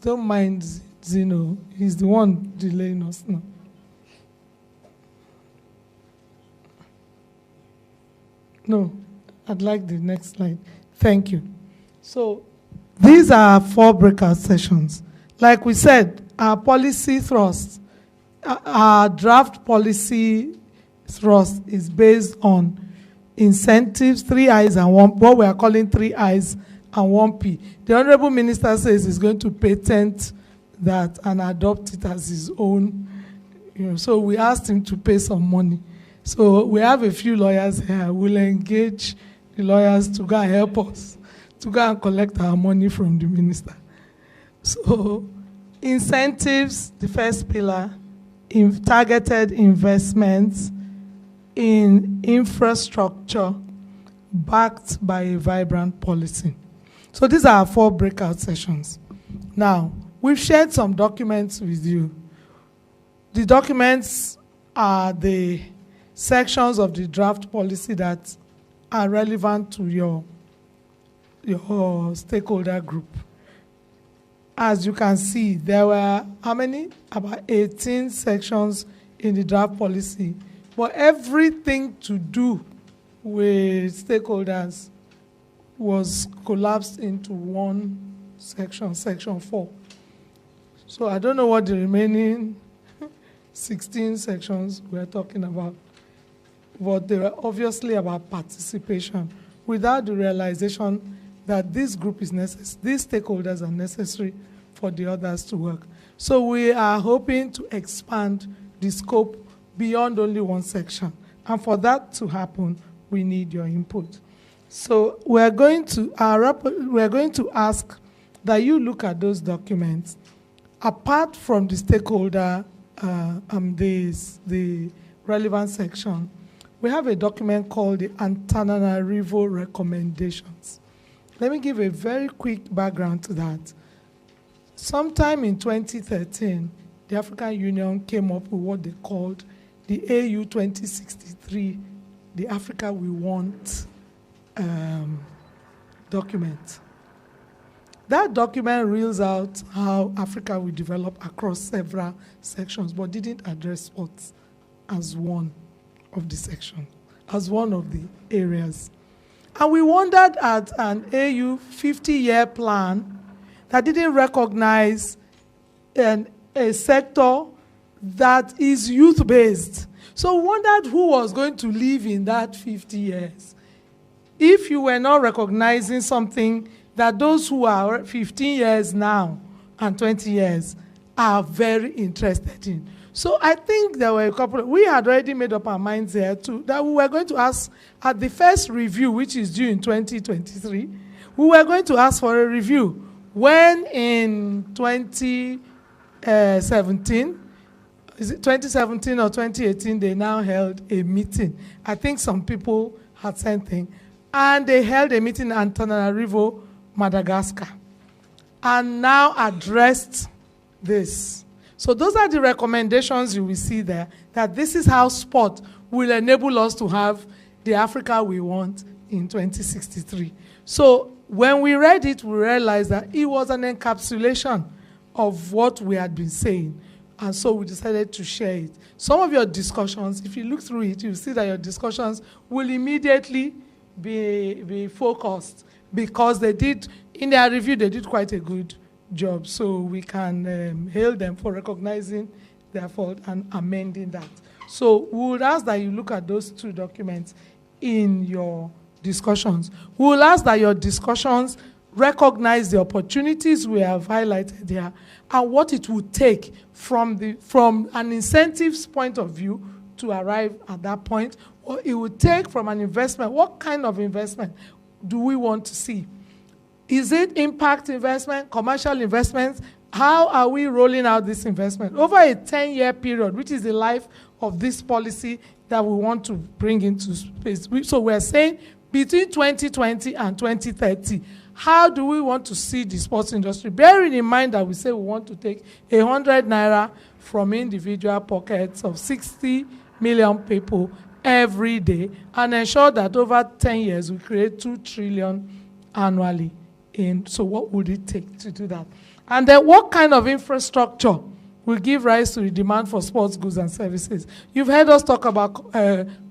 don't mind Zeno, he's the one delaying us now. No, I'd like the next slide. Thank you. So these are 4 breakout sessions. Like we said, our policy thrust, our draft policy thrust is based on incentives, 3 I's and 1, what we are calling 3 I's and 1 P. The Honorable Minister says he's going to patent that and adopt it as his own. So we asked him to pay some money. So we have a few lawyers here. We'll engage the lawyers to go and help us, to go and collect our money from the minister. So incentives, the first pillar, in targeted investments in infrastructure backed by a vibrant policy. So these are our 4 breakout sessions. Now, we've shared some documents with you. The documents are the sections of the draft policy that are relevant to your stakeholder group. As you can see, there were how many? About 18 sections in the draft policy. But everything to do with stakeholders was collapsed into one section 4. So I don't know what the remaining 16 sections we're talking about, but they were obviously about participation without the realization that this group is necessary, these stakeholders are necessary for the others to work. So we are hoping to expand the scope beyond only one section. And for that to happen, we need your input. So we're going to ask that you look at those documents. Apart from the stakeholder, the relevant section, we have a document called the Antananarivo Recommendations. Let me give a very quick background to that. Sometime in 2013, the African Union came up with what they called the AU 2063, the Africa We Want document. That document reels out how Africa will develop across several sections, but didn't address sports as one of the sections, as one of the areas. And we wondered at an AU 50-year plan that didn't recognize a sector that is youth-based. So we wondered who was going to live in that 50 years. If you were not recognizing something that those who are 15 years now and 20 years are very interested in. So I think there were a couple, we had already made up our minds there too, that we were going to ask at the first review, which is due in 2023, we were going to ask for a review. When in 2017, is it 2017 or 2018, they now held a meeting. I think some people had sent things. And they held a meeting in Antananarivo, Madagascar, and now addressed this. So those are the recommendations you will see there, that this is how sport will enable us to have the Africa we want in 2063. So when we read it, we realized that it was an encapsulation of what we had been saying. And so we decided to share it. Some of your discussions, if you look through it, you'll see that your discussions will immediately be focused, because they did, in their review, they did quite a good job. So we can hail them for recognizing their fault and amending that. So we would ask that you look at those two documents in your discussions. We will ask that your discussions recognize the opportunities we have highlighted there and what it would take from an incentives point of view to arrive at that point, or it would take from an investment. What kind of investment do we want to see? Is it impact investment, commercial investments? How are we rolling out this investment? Over a 10-year period, which is the life of this policy that we want to bring into space. So we're saying between 2020 and 2030, how do we want to see the sports industry? Bearing in mind that we say we want to take 100 naira from individual pockets of 60 million people every day and ensure that over 10 years we create 2 trillion annually. So what would it take to do that? And then what kind of infrastructure will give rise to the demand for sports goods and services? You've heard us talk about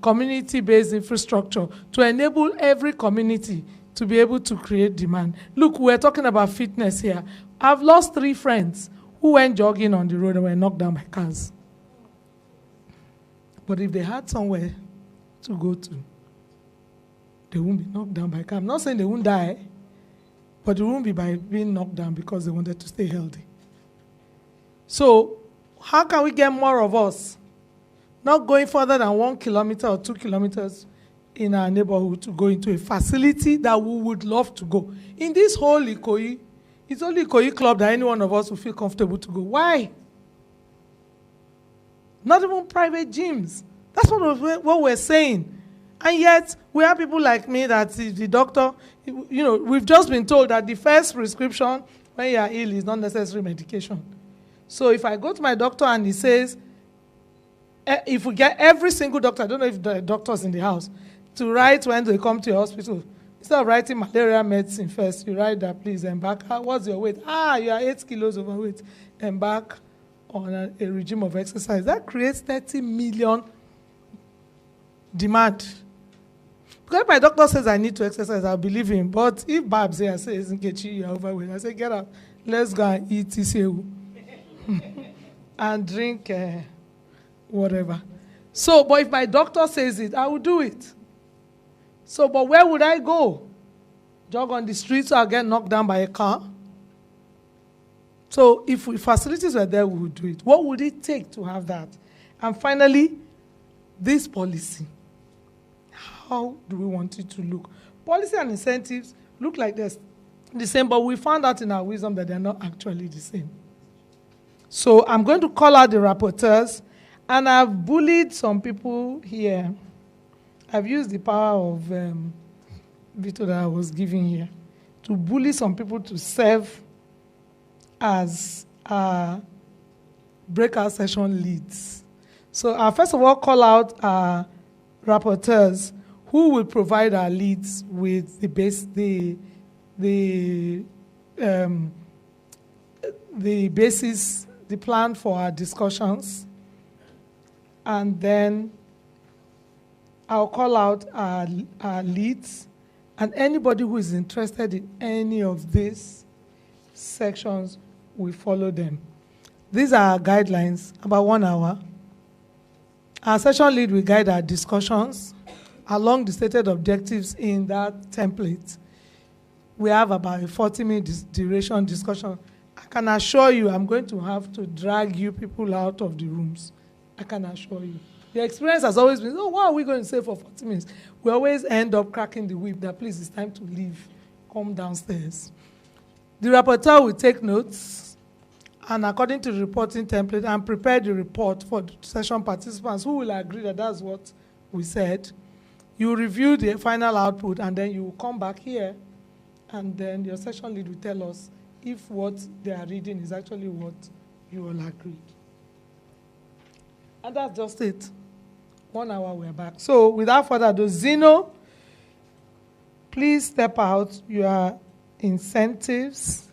community-based infrastructure to enable every community to be able to create demand. Look, we're talking about fitness here. I've lost 3 friends who went jogging on the road and were knocked down by cars. But if they had somewhere to go to, they won't be knocked down by cars. I'm not saying they won't die, but it won't be by being knocked down because they wanted to stay healthy. So how can we get more of us not going further than 1 kilometer or 2 kilometers in our neighborhood to go into a facility that we would love to go? In this whole Ikoyi, it's only Ikoyi club that any one of us will feel comfortable to go. Why? Not even private gyms. That's what we're saying. And yet, we have people like me that the doctor, we've just been told that the first prescription when you are ill is not necessary medication. So if I go to my doctor and he says, if we get every single doctor, I don't know if the doctor's in the house, to write when they come to your hospital, instead of writing malaria medicine first, you write that, please embark. What's your weight? You are 8 kilos overweight. Embark on a regime of exercise. That creates 30 million demand. Because if my doctor says I need to exercise, I'll believe him. But if Babs here says, Nkechi, you're overweight, I say, get up. Let's go and eat Isewu. And drink whatever. So, but if my doctor says it, I will do it. So, but where would I go? Jog on the streets, so I'll get knocked down by a car? So, if facilities were there, we would do it. What would it take to have that? And finally, this policy. How do we want it to look? Policy and incentives look like this, the same, but we found out in our wisdom that they're not actually the same. So I'm going to call out the rapporteurs, and I've bullied some people here. I've used the power of veto that I was giving here to bully some people to serve as breakout session leads. So I'll first of all call out our rapporteurs who will provide our leads with the basis, the plan for our discussions. And then I'll call out our leads, and anybody who is interested in any of these sections will follow them. These are our guidelines, about 1 hour. Our session lead will guide our discussions along the stated objectives in that template. We have about a 40-minute duration discussion. I can assure you I'm going to have to drag you people out of the rooms. I can assure you. The experience has always been, oh, what are we going to say for 40 minutes? We always end up cracking the whip that, please, it's time to leave. Come downstairs. The rapporteur will take notes, and according to the reporting template, and prepare the report for the session participants who will agree that that's what we said. You review the final output, and then you will come back here, and then your session lead will tell us if what they are reading is actually what you all agreed. And that's just it. 1 hour, we're back. So without further ado, Zeno, please step out. Your incentives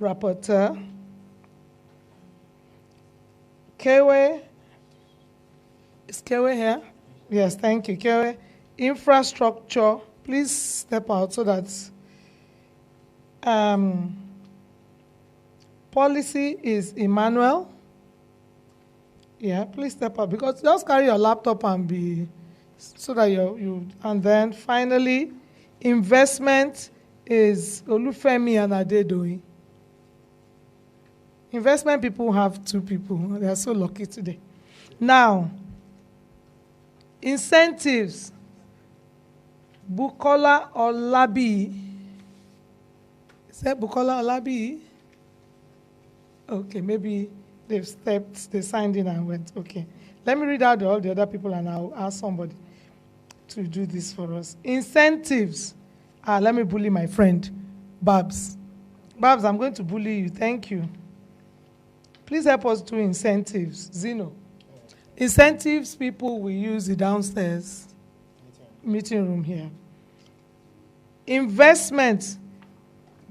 rapporteur. Kewe, is Kewe here? Yes, thank you, Kewe. Infrastructure, please step out so that policy is Emmanuel. Yeah, please step up, because just carry your laptop and be, so that you, and then finally, investment is Olufemi and Adedoyi. Investment people have 2 people. They are so lucky today. Now, incentives, Bukola Olabi. Is that Bukola Olabi? Okay, maybe they signed in and went. Okay. Let me read out all the other people, and I'll ask somebody to do this for us. Incentives. Let me bully my friend, Babs. Babs, I'm going to bully you. Thank you. Please help us do incentives. Zeno. Incentives, people will use the downstairs meeting room here. Investment,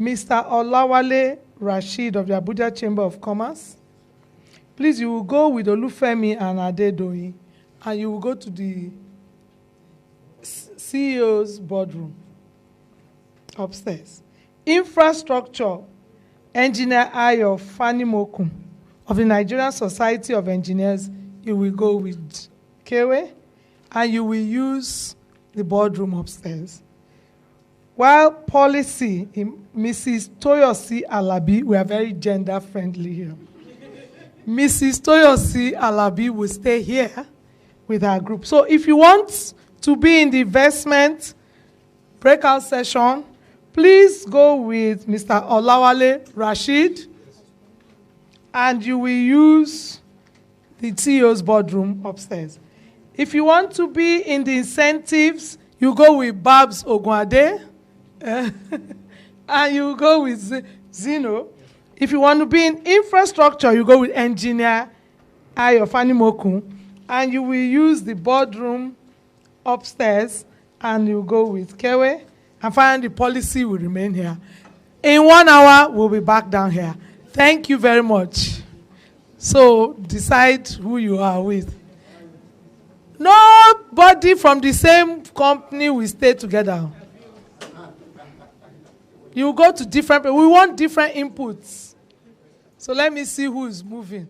Mr. Olawale Rashid of the Abuja Chamber of Commerce. Please, you will go with Olufemi and Adedoyi, and you will go to the CEO's boardroom upstairs. Infrastructure, Engineer Ayo Fanimokun of the Nigerian Society of Engineers. You will go with Kewe, and you will use the boardroom upstairs. While policy, Mrs. Toyosi Alabi, we are very gender friendly here. Mrs. Toyosi Alabi will stay here with her group. So if you want to be in the investment breakout session, please go with Mr. Olawale Rashid, and you will use the CEO's boardroom upstairs. If you want to be in the incentives, you go with Babs Ogunade, and you go with Zeno. If you want to be in infrastructure, you go with Engineer Ayo Fanimokun, and you will use the boardroom upstairs, and you go with Kewe, and finally the policy will remain here. In 1 hour, we'll be back down here. Thank you very much. So decide who you are with. No Nobody from the same company will stay together. You go to different people. We want different inputs. So let me see who is moving.